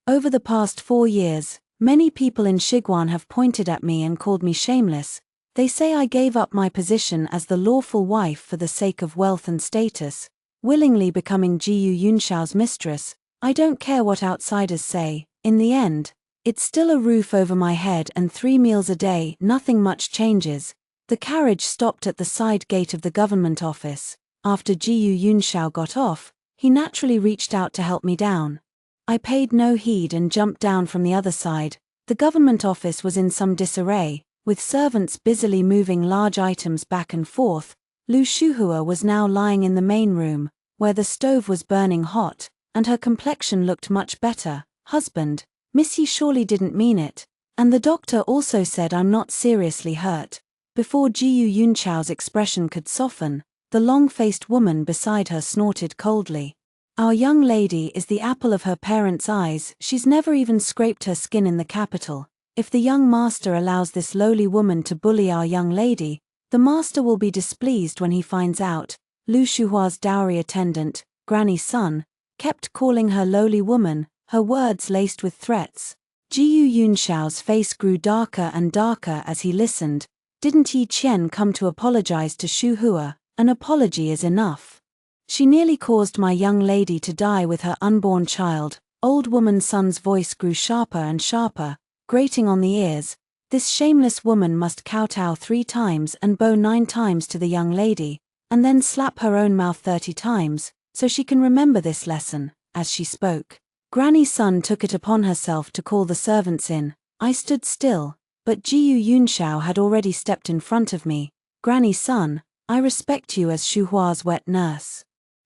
Over the past 4 years, many people in Shiguan have pointed at me and called me shameless. They say I gave up my position as the lawful wife for the sake of wealth and status, willingly becoming Jiyu Yunxiao's mistress. I don't care what outsiders say. In the end, it's still a roof over my head and 3 meals a day. Nothing much changes. The carriage stopped at the side gate of the government office. After Jiyu Yunxiao got off, he naturally reached out to help me down. I paid no heed and jumped down from the other side. The government office was in some disarray, with servants busily moving large items back and forth. Lu Shuhua was now lying in the main room, where the stove was burning hot, and her complexion looked much better. Husband, Missy surely didn't mean it. And the doctor also said I'm not seriously hurt. Before Jiyu Yunxiao's expression could soften, the long-faced woman beside her snorted coldly. Our young lady is the apple of her parents' eyes. She's never even scraped her skin in the capital. If the young master allows this lowly woman to bully our young lady, the master will be displeased when he finds out. Lu Shuhua's dowry attendant, Granny's son, kept calling her lowly woman, her words laced with threats. Jiyu Yunxiao's face grew darker and darker as he listened. Didn't Yi Qian come to apologize to Shuhua? An apology is enough. She nearly caused my young lady to die with her unborn child. Old woman's son's voice grew sharper and sharper, grating on the ears. This shameless woman must kowtow 3 times and bow 9 times to the young lady, and then slap her own mouth 30 times, so she can remember this lesson. As she spoke, Granny's son took it upon herself to call the servants in. I stood still, but Jiyu Yunxiao had already stepped in front of me. Granny's son, I respect you as Shuhua's wet nurse.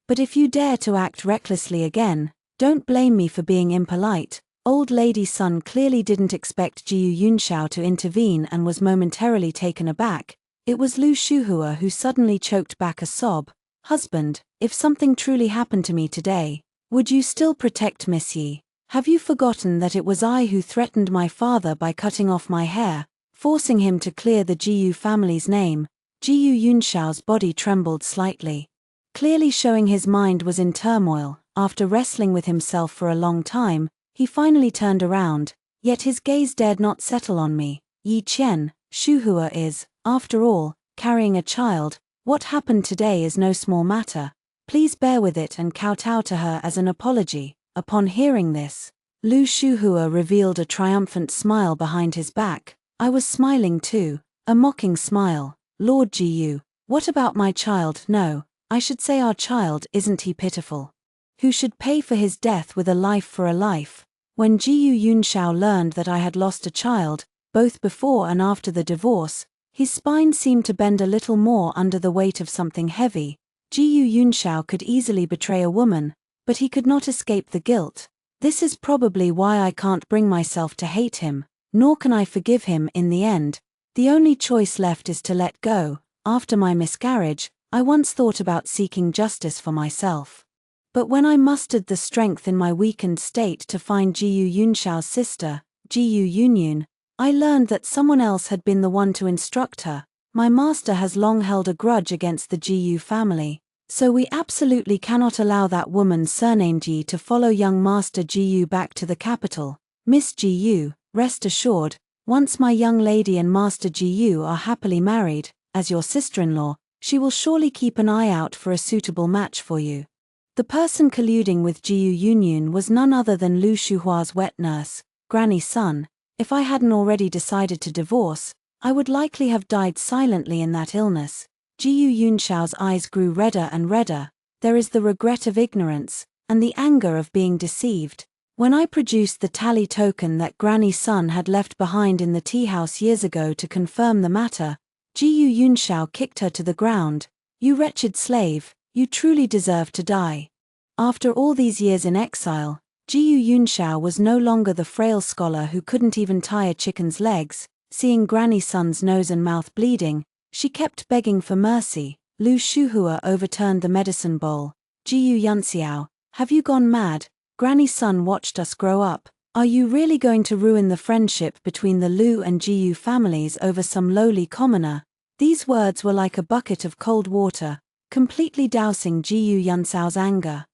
But if you dare to act recklessly again, don't blame me for being impolite. Old lady's son clearly didn't expect Jiyu Yunxiao to intervene and was momentarily taken aback. It was Lu Shuhua who suddenly choked back a sob. Husband, if something truly happened to me today, would you still protect Miss Yi? Have you forgotten that it was I who threatened my father by cutting off my hair, forcing him to clear the Jiyu family's name? Jiyu Yunxiao's body trembled slightly, clearly showing his mind was in turmoil. After wrestling with himself for a long time, he finally turned around, yet his gaze dared not settle on me. Yi Qian, Shuhua is, after all, carrying a child. What happened today is no small matter. Please bear with it and kowtow to her as an apology. Upon hearing this, Lu Shuhua revealed a triumphant smile behind his back. I was smiling too, a mocking smile. Lord Jiyu, what about my child? No, I should say our child. Isn't he pitiful? Who should pay for his death with a life for a life? When Jiyu Yunxiao learned that I had lost a child, both before and after the divorce, his spine seemed to bend a little more under the weight of something heavy. Jiyu Yunxiao could easily betray a woman, but he could not escape the guilt. This is probably why I can't bring myself to hate him, nor can I forgive him in the end. The only choice left is to let go. After my miscarriage, I once thought about seeking justice for myself. But when I mustered the strength in my weakened state to find Jiyu Yunxiao's sister, Jiyu Yunyun, I learned that someone else had been the one to instruct her. My master has long held a grudge against the Jiyu family, so we absolutely cannot allow that woman surnamed Yi to follow young Master Jiyu back to the capital. Miss Jiyu, rest assured, once my young lady and Master Jiyu are happily married, as your sister-in-law, she will surely keep an eye out for a suitable match for you. The person colluding with Jiyu Yunyun was none other than Lu Shuhua's wet nurse, Granny's son. If I hadn't already decided to divorce, I would likely have died silently in that illness. Jiyu Yunxiao's eyes grew redder and redder. there is the regret of ignorance, and the anger of being deceived. When I produced the tally token that Granny's son had left behind in the tea house years ago to confirm the matter, Jiyu Yunxiao kicked her to the ground. You wretched slave, you truly deserve to die. After all these years in exile, Jiyu Yunxiao was no longer the frail scholar who couldn't even tie a chicken's legs. Seeing Granny's son's nose and mouth bleeding, she kept begging for mercy. Lu Shuhua overturned the medicine bowl. Jiyu Yunxiao, have you gone mad? Granny's son watched us grow up. Are you really going to ruin the friendship between the Lu and Jiyu families over some lowly commoner? These words were like a bucket of cold water, completely dousing Jiyu Yunxiao's anger.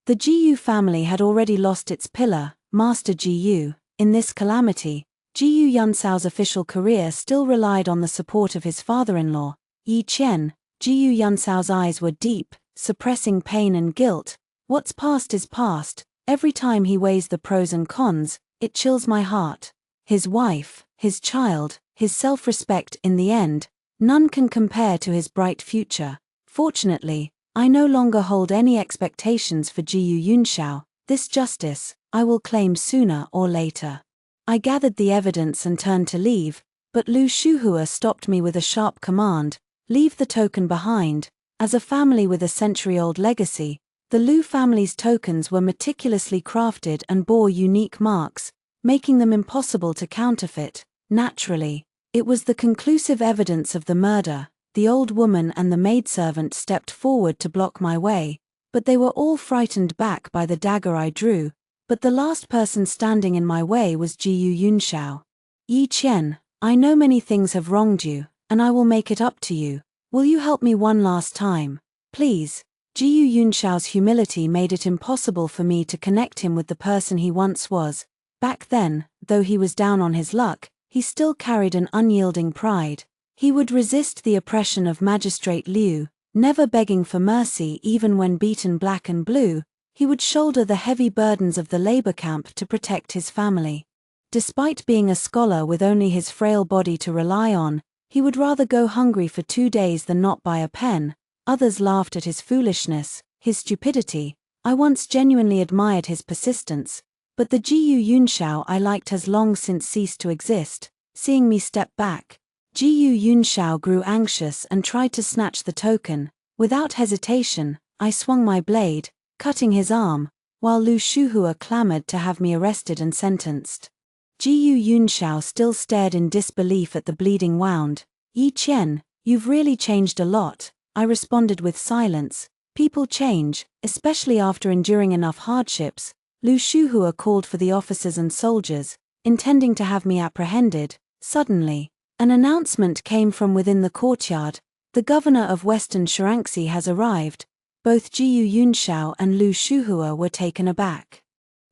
The Jiyu family had already lost its pillar, Master Jiyu. In this calamity, Jiyu Yunxiao's official career still relied on the support of his father-in-law, Yi Qian. Jiyu Yunxiao's eyes were deep, suppressing pain and guilt. What's past is past. Every time he weighs the pros and cons, it chills my heart. His wife, his child, his self-respect in the end, none can compare to his bright future. Fortunately, I no longer hold any expectations for Jiyu Yunxiao. This justice, I will claim sooner or later. I gathered the evidence and turned to leave, but Lu Shuhua stopped me with a sharp command: leave the token behind. As a family with a century-old legacy, the Lu family's tokens were meticulously crafted and bore unique marks, making them impossible to counterfeit. Naturally, it was the conclusive evidence of the murder. The old woman and the maidservant stepped forward to block my way, but they were all frightened back by the dagger I drew. But the last person standing in my way was Jiyu Yunxiao. Yi Qian, I know many things have wronged you, and I will make it up to you. Will you help me one last time? Please. Jiyu Yunxiao's humility made it impossible for me to connect him with the person he once was. Back then, though he was down on his luck, he still carried an unyielding pride. He would resist the oppression of Magistrate Liu, never begging for mercy even when beaten black and blue. He would shoulder the heavy burdens of the labor camp to protect his family. Despite being a scholar with only his frail body to rely on, he would rather go hungry for 2 days than not buy a pen. Others laughed at his foolishness, his stupidity. I once genuinely admired his persistence, but the Jiyu Yunxiao I liked has long since ceased to exist. Seeing me step back, Jiyu Yunxiao grew anxious and tried to snatch the token. Without hesitation, I swung my blade, cutting his arm, while Lu Shuhua clamored to have me arrested and sentenced. Jiyu Yunxiao still stared in disbelief at the bleeding wound. Yi Qian, you've really changed a lot, I responded with silence. People change, especially after enduring enough hardships. Lu Shuhua called for the officers and soldiers, intending to have me apprehended. Suddenly, an announcement came from within the courtyard. The governor of Western Xianxia has arrived. Both Jiyu Yunxiao and Lu Shuhua were taken aback.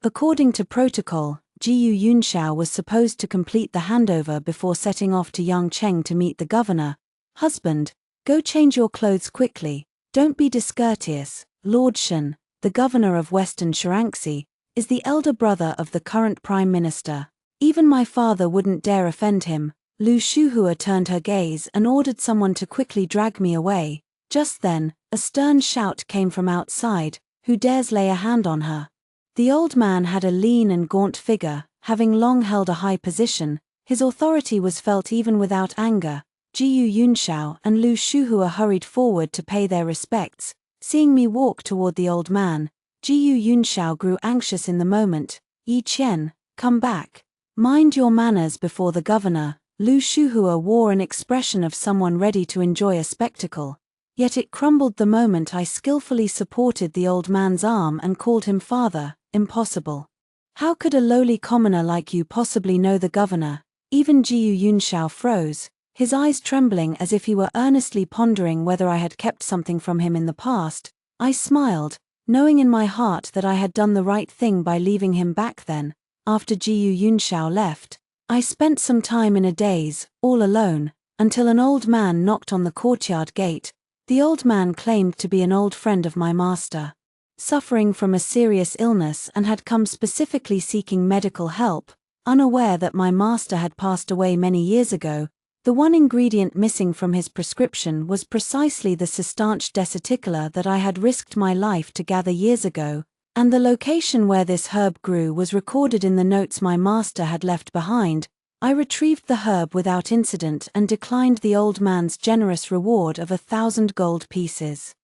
According to protocol, Jiyu Yunxiao was supposed to complete the handover before setting off to Yangcheng to meet the governor. Husband, go change your clothes quickly. Don't be discourteous. Lord Shen, the governor of Western Xianxia, is the elder brother of the current prime minister. Even my father wouldn't dare offend him. Lu Shuhua turned her gaze and ordered someone to quickly drag me away. Just then, a stern shout came from outside. Who dares lay a hand on her? The old man had a lean and gaunt figure, having long held a high position. His authority was felt even without anger. Jiyu Yunxiao and Lu Shuhua hurried forward to pay their respects. Seeing me walk toward the old man, Jiyu Yunxiao grew anxious in the moment. Yi Qian, come back. Mind your manners before the governor. Lu Shuhua wore an expression of someone ready to enjoy a spectacle. Yet it crumbled the moment I skillfully supported the old man's arm and called him father. Impossible. How could a lowly commoner like you possibly know the governor? Even Jiyu Yunxiao froze, his eyes trembling as if he were earnestly pondering whether I had kept something from him in the past. I smiled, knowing in my heart that I had done the right thing by leaving him back then. After Jiyu Yunxiao left, I spent some time in a daze, all alone, until an old man knocked on the courtyard gate. The old man claimed to be an old friend of my master, suffering from a serious illness and had come specifically seeking medical help. Unaware that my master had passed away many years ago, The one ingredient missing from his prescription was precisely the Sis&Wanted desiticola that I had risked my life to gather years ago, and the location where this herb grew was recorded in the notes my master had left behind. I retrieved the herb without incident and declined the old man's generous reward of 1,000 gold pieces.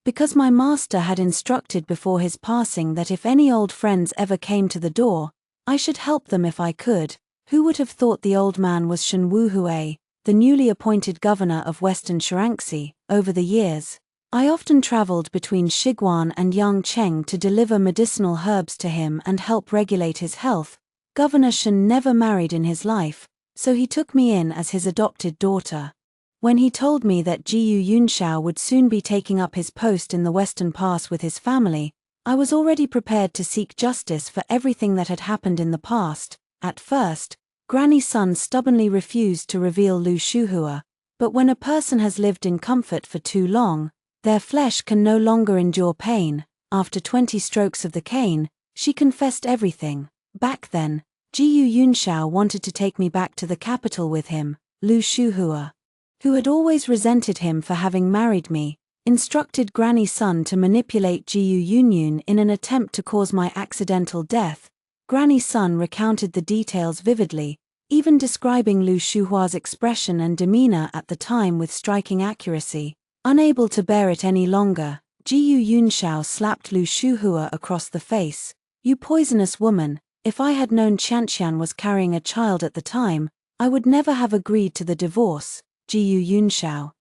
Because my master had instructed before his passing that if any old friends ever came to the door, I should help them if I could. Who would have thought the old man was Shen Wuhui, the newly appointed governor of Western Xianxia? Over the years, I often traveled between Xiguan and Yangcheng to deliver medicinal herbs to him and help regulate his health. Governor Shen never married in his life, so he took me in as his adopted daughter. When he told me that Jiyu Yunxiao would soon be taking up his post in the Western Pass with his family, I was already prepared to seek justice for everything that had happened in the past. At first, Granny Sun stubbornly refused to reveal Lu Shuhua, but when a person has lived in comfort for too long, their flesh can no longer endure pain. After 20 strokes of the cane, she confessed everything. Back then, Jiyu Yunxiao wanted to take me back to the capital with him. Lu Shuhua, who had always resented him for having married me, instructed Granny Sun to manipulate Jiyu Yunyun in an attempt to cause my accidental death. Granny Sun recounted the details vividly, even describing Lu Shuhua's expression and demeanor at the time with striking accuracy. Unable to bear it any longer, Jiyu Yunxiao slapped Lu Shuhua across the face. "You poisonous woman, if I had known Xianxian was carrying a child at the time, I would never have agreed to the divorce." Jiyu Yunxiao,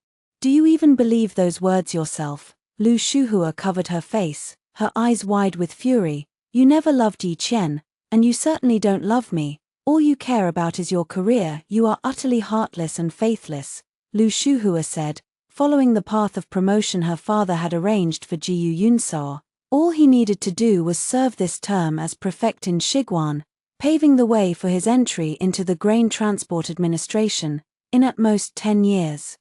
do you even believe those words yourself? Lu Shuhua covered her face, her eyes wide with fury. "You never loved Yi Qian, and you certainly don't love me. All you care about is your career. You are utterly heartless and faithless," Lu Shuhua said, following the path of promotion her father had arranged for Jiyu Yunxiao. All he needed to do was serve this term as prefect in Xiguan, paving the way for his entry into the Grain Transport Administration. In at most 10 years,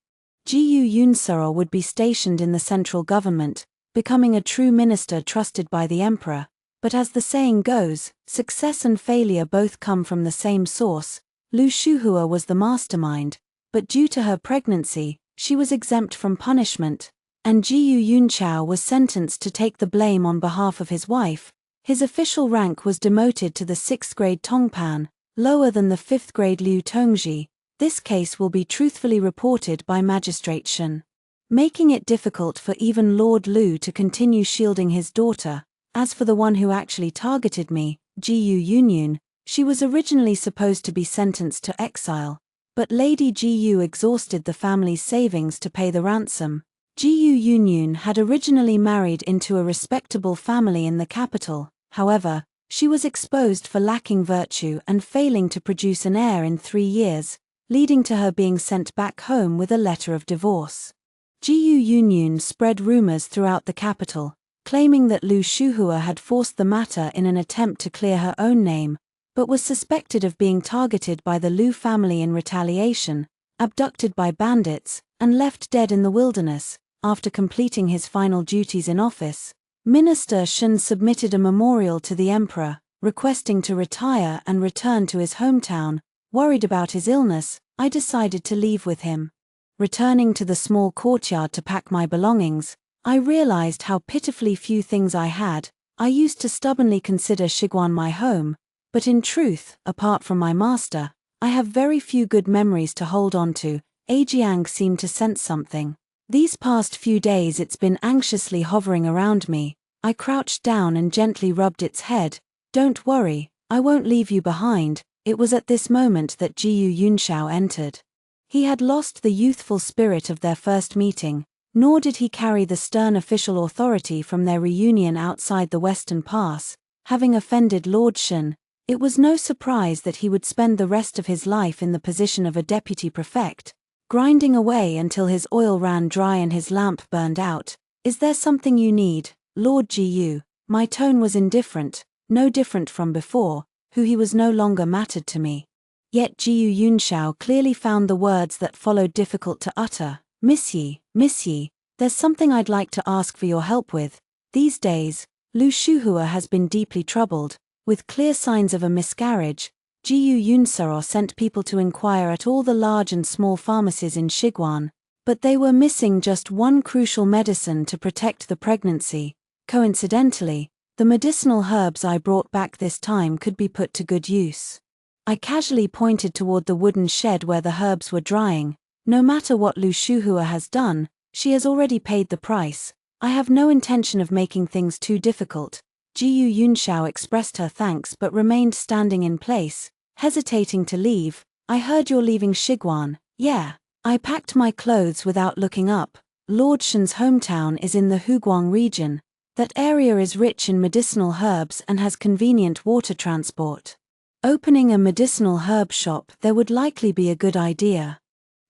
Jiyu Yunxiao would be stationed in the central government, becoming a true minister trusted by the emperor. But as the saying goes, success and failure both come from the same source. Lu Shuhua was the mastermind, but due to her pregnancy, she was exempt from punishment, and Jiyu Yunxiao was sentenced to take the blame on behalf of his wife. His official rank was demoted to the 6th grade Tongpan, lower than the 5th grade Liu Tongji. This case will be truthfully reported by Magistrate Shen, making it difficult for even Lord Lu to continue shielding his daughter. As for the one who actually targeted me, Jiyu Yunyun, she was originally supposed to be sentenced to exile, but Lady Jiyu exhausted the family's savings to pay the ransom. Jiyu Yunyun had originally married into a respectable family in the capital. However, she was exposed for lacking virtue and failing to produce an heir in 3 years, leading to her being sent back home with a letter of divorce. Jiyu Yunyun spread rumors throughout the capital, claiming that Lu Shuhua had forced the matter in an attempt to clear her own name, but was suspected of being targeted by the Lu family in retaliation, abducted by bandits, and left dead in the wilderness. After completing his final duties in office, Minister Shen submitted a memorial to the emperor, requesting to retire and return to his hometown. Worried about his illness, I decided to leave with him. Returning to the small courtyard to pack my belongings, I realized how pitifully few things I had. I used to stubbornly consider Xiguan my home, but in truth, apart from my master, I have very few good memories to hold on to. Ajiang seemed to sense something. These past few days it's been anxiously hovering around me. I crouched down and gently rubbed its head. "Don't worry, I won't leave you behind." It was at this moment that Jiyu Yunxiao entered. He had lost the youthful spirit of their first meeting, nor did he carry the stern official authority from their reunion outside the Western Pass. Having offended Lord Shen, it was no surprise that he would spend the rest of his life in the position of a deputy prefect, grinding away until his oil ran dry and his lamp burned out. "Is there something you need, Lord Jiyu?" My tone was indifferent, no different from before, who he was no longer mattered to me. Yet Jiyu Yunxiao clearly found the words that followed difficult to utter. Miss Yi, there's something I'd like to ask for your help with. These days, Lu Shuhua has been deeply troubled, with clear signs of a miscarriage." Jiyu Yunsaro sent people to inquire at all the large and small pharmacies in Shiguan, but they were missing just one crucial medicine to protect the pregnancy. Coincidentally, the medicinal herbs I brought back this time could be put to good use. I casually pointed toward the wooden shed where the herbs were drying. No matter what Lu Shuhua has done, she has already paid the price. I have no intention of making things too difficult. Jiyu Yunxiao expressed her thanks but remained standing in place, hesitating to leave. I heard you're leaving Shiguan. Yeah. I packed my clothes without looking up. Lord Shen's hometown is in the Huguang region. That area is rich in medicinal herbs and has convenient water transport. Opening a medicinal herb shop there would likely be a good idea.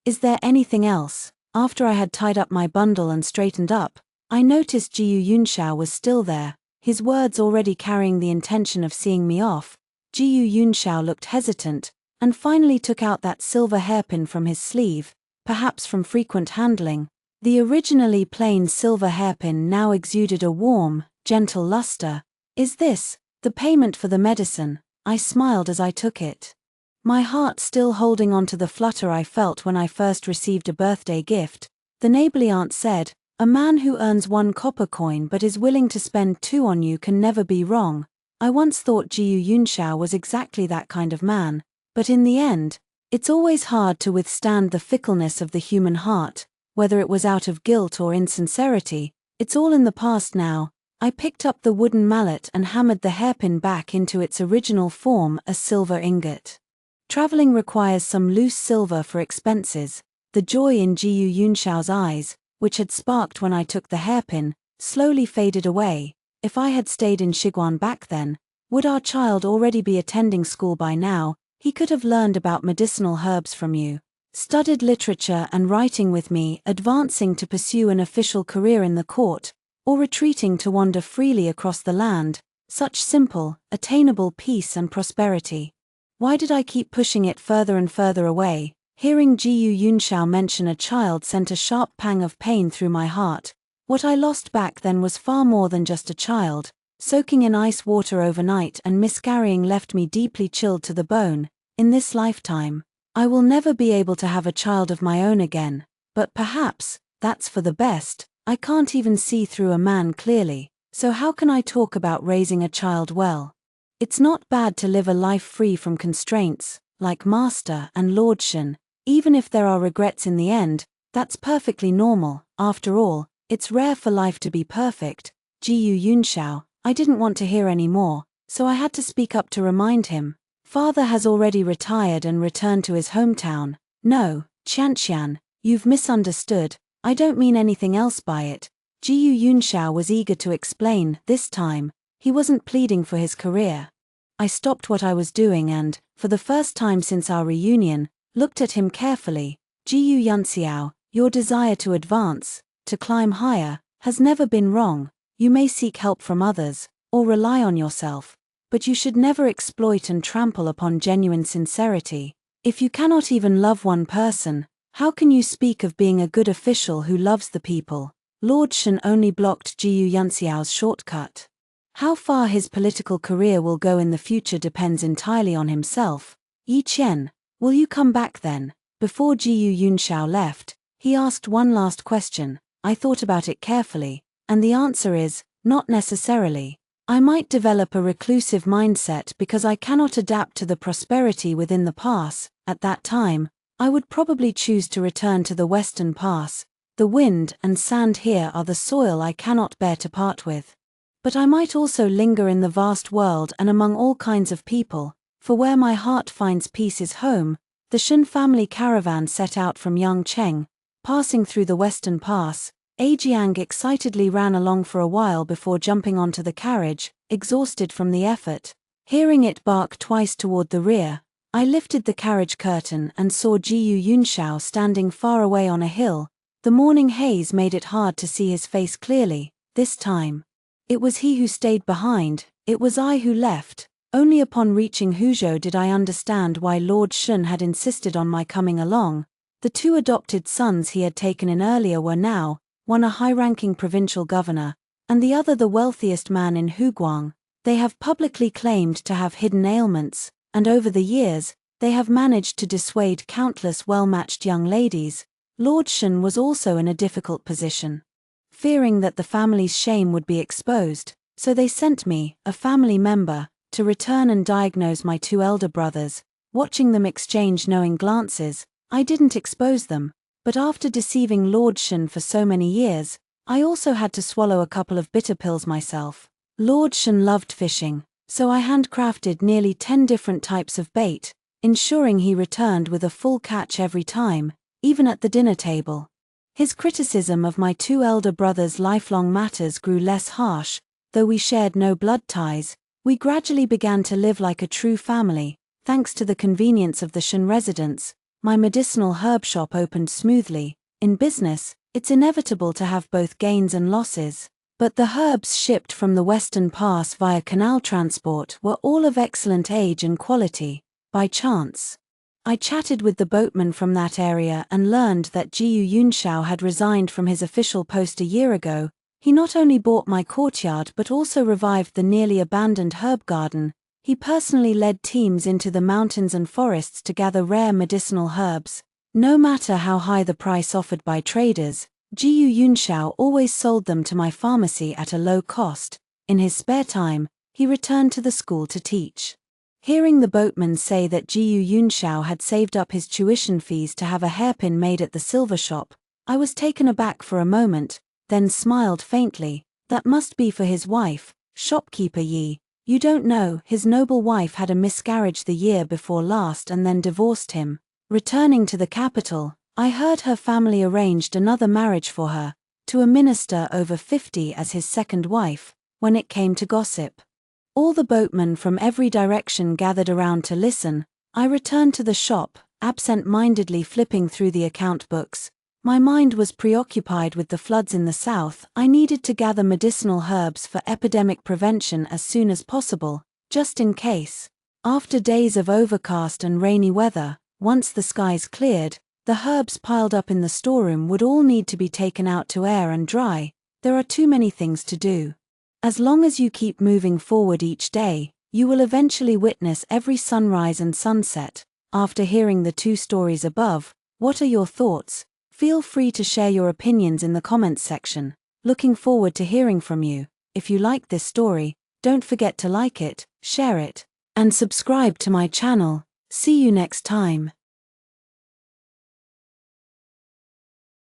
Is there anything else? After I had tied up my bundle and straightened up, I noticed Jiyu Yunxiao was still there, his words already carrying the intention of seeing me off. Jiyu Yunxiao looked hesitant, and finally took out that silver hairpin from his sleeve, perhaps from frequent handling. The originally plain silver hairpin now exuded a warm, gentle luster. Is this the payment for the medicine? I smiled as I took it. My heart still holding on to the flutter I felt when I first received a birthday gift. The neighborly aunt said, "A man who earns 1 copper coin but is willing to spend 2 on you can never be wrong." I once thought Jiyu Yunxiao was exactly that kind of man, but in the end, it's always hard to withstand the fickleness of the human heart. Whether it was out of guilt or insincerity, it's all in the past now. I picked up the wooden mallet and hammered the hairpin back into its original form, a silver ingot. Traveling requires some loose silver for expenses. The joy in Jiyu Yunxiao's eyes, which had sparked when I took the hairpin, slowly faded away. If I had stayed in Shiguan back then, would our child already be attending school by now? He could have learned about medicinal herbs from you, studied literature and writing with me, advancing to pursue an official career in the court, or retreating to wander freely across the land. Such simple, attainable peace and prosperity. Why did I keep pushing it further and further away? Hearing Jiyu Yunxiao mention a child sent a sharp pang of pain through my heart. What I lost back then was far more than just a child. Soaking in ice water overnight and miscarrying left me deeply chilled to the bone. In this lifetime, I will never be able to have a child of my own again, but perhaps that's for the best. I can't even see through a man clearly, so how can I talk about raising a child well? It's not bad to live a life free from constraints, like Master and Lord Shen. Even if there are regrets in the end, that's perfectly normal. After all, it's rare for life to be perfect. Jiyu Yunxiao, I didn't want to hear any more, so I had to speak up to remind him. Father has already retired and returned to his hometown. No, Xianxian, you've misunderstood. I don't mean anything else by it. Jiyu Yunxiao was eager to explain. This time, he wasn't pleading for his career. I stopped what I was doing and, for the first time since our reunion, looked at him carefully. Jiyu Yanxiao, your desire to advance, to climb higher, has never been wrong. You may seek help from others, or rely on yourself, but you should never exploit and trample upon genuine sincerity. If you cannot even love one person, how can you speak of being a good official who loves the people? Lord Shen only blocked Jiyu Yanxiao's shortcut. How far his political career will go in the future depends entirely on himself. Yi Qian, will you come back then? Before Jiyu Yunxiao left, he asked one last question. I thought about it carefully, and the answer is, not necessarily. I might develop a reclusive mindset because I cannot adapt to the prosperity within the pass. At that time, I would probably choose to return to the Western Pass. The wind and sand here are the soil I cannot bear to part with. But I might also linger in the vast world and among all kinds of people, for where my heart finds peace is home. The Shen family caravan set out from Yangcheng, passing through the Western Pass. Ajiang excitedly ran along for a while before jumping onto the carriage, exhausted from the effort. Hearing it bark twice toward the rear, I lifted the carriage curtain and saw Jiyu Yunxiao standing far away on a hill. The morning haze made it hard to see his face clearly. This time, it was he who stayed behind, it was I who left. Only upon reaching Huzhou did I understand why Lord Shen had insisted on my coming along. The 2 adopted sons he had taken in earlier were now, one a high-ranking provincial governor, and the other the wealthiest man in Huguang. They have publicly claimed to have hidden ailments, and over the years, they have managed to dissuade countless well-matched young ladies. Lord Shen was also in a difficult position, fearing that the family's shame would be exposed, so they sent me, a family member, to return and diagnose my two elder brothers. Watching them exchange knowing glances, I didn't expose them, but after deceiving Lord Shen for so many years, I also had to swallow a couple of bitter pills myself. Lord Shen loved fishing, so I handcrafted nearly 10 different types of bait, ensuring he returned with a full catch every time, even at the dinner table. His criticism of my two elder brothers' lifelong matters grew less harsh. Though we shared no blood ties, we gradually began to live like a true family. Thanks to the convenience of the Shen residence, my medicinal herb shop opened smoothly. In business, it's inevitable to have both gains and losses, but the herbs shipped from the Western Pass via canal transport were all of excellent age and quality. By chance, I chatted with the boatman from that area and learned that Jiyu Yunxiao had resigned from his official post a year ago. He not only bought my courtyard but also revived the nearly abandoned herb garden. He personally led teams into the mountains and forests to gather rare medicinal herbs. No matter how high the price offered by traders, Jiyu Yunxiao always sold them to my pharmacy at a low cost. In his spare time, he returned to the school to teach. Hearing the boatman say that Jiyu Yunxiao had saved up his tuition fees to have a hairpin made at the silver shop, I was taken aback for a moment, then smiled faintly. That must be for his wife, shopkeeper Yi. You don't know, his noble wife had a miscarriage the year before last and then divorced him. Returning to the capital, I heard her family arranged another marriage for her, to a minister over 50 as his second wife. When it came to gossip, all the boatmen from every direction gathered around to listen. I returned to the shop, absent-mindedly flipping through the account books. My mind was preoccupied with the floods in the south. I needed to gather medicinal herbs for epidemic prevention as soon as possible, just in case. After days of overcast and rainy weather, once the skies cleared, the herbs piled up in the storeroom would all need to be taken out to air and dry. There are too many things to do. As long as you keep moving forward each day, you will eventually witness every sunrise and sunset. After hearing the two stories above, what are your thoughts? Feel free to share your opinions in the comments section. Looking forward to hearing from you. If you like this story, don't forget to like it, share it, and subscribe to my channel. See you next time.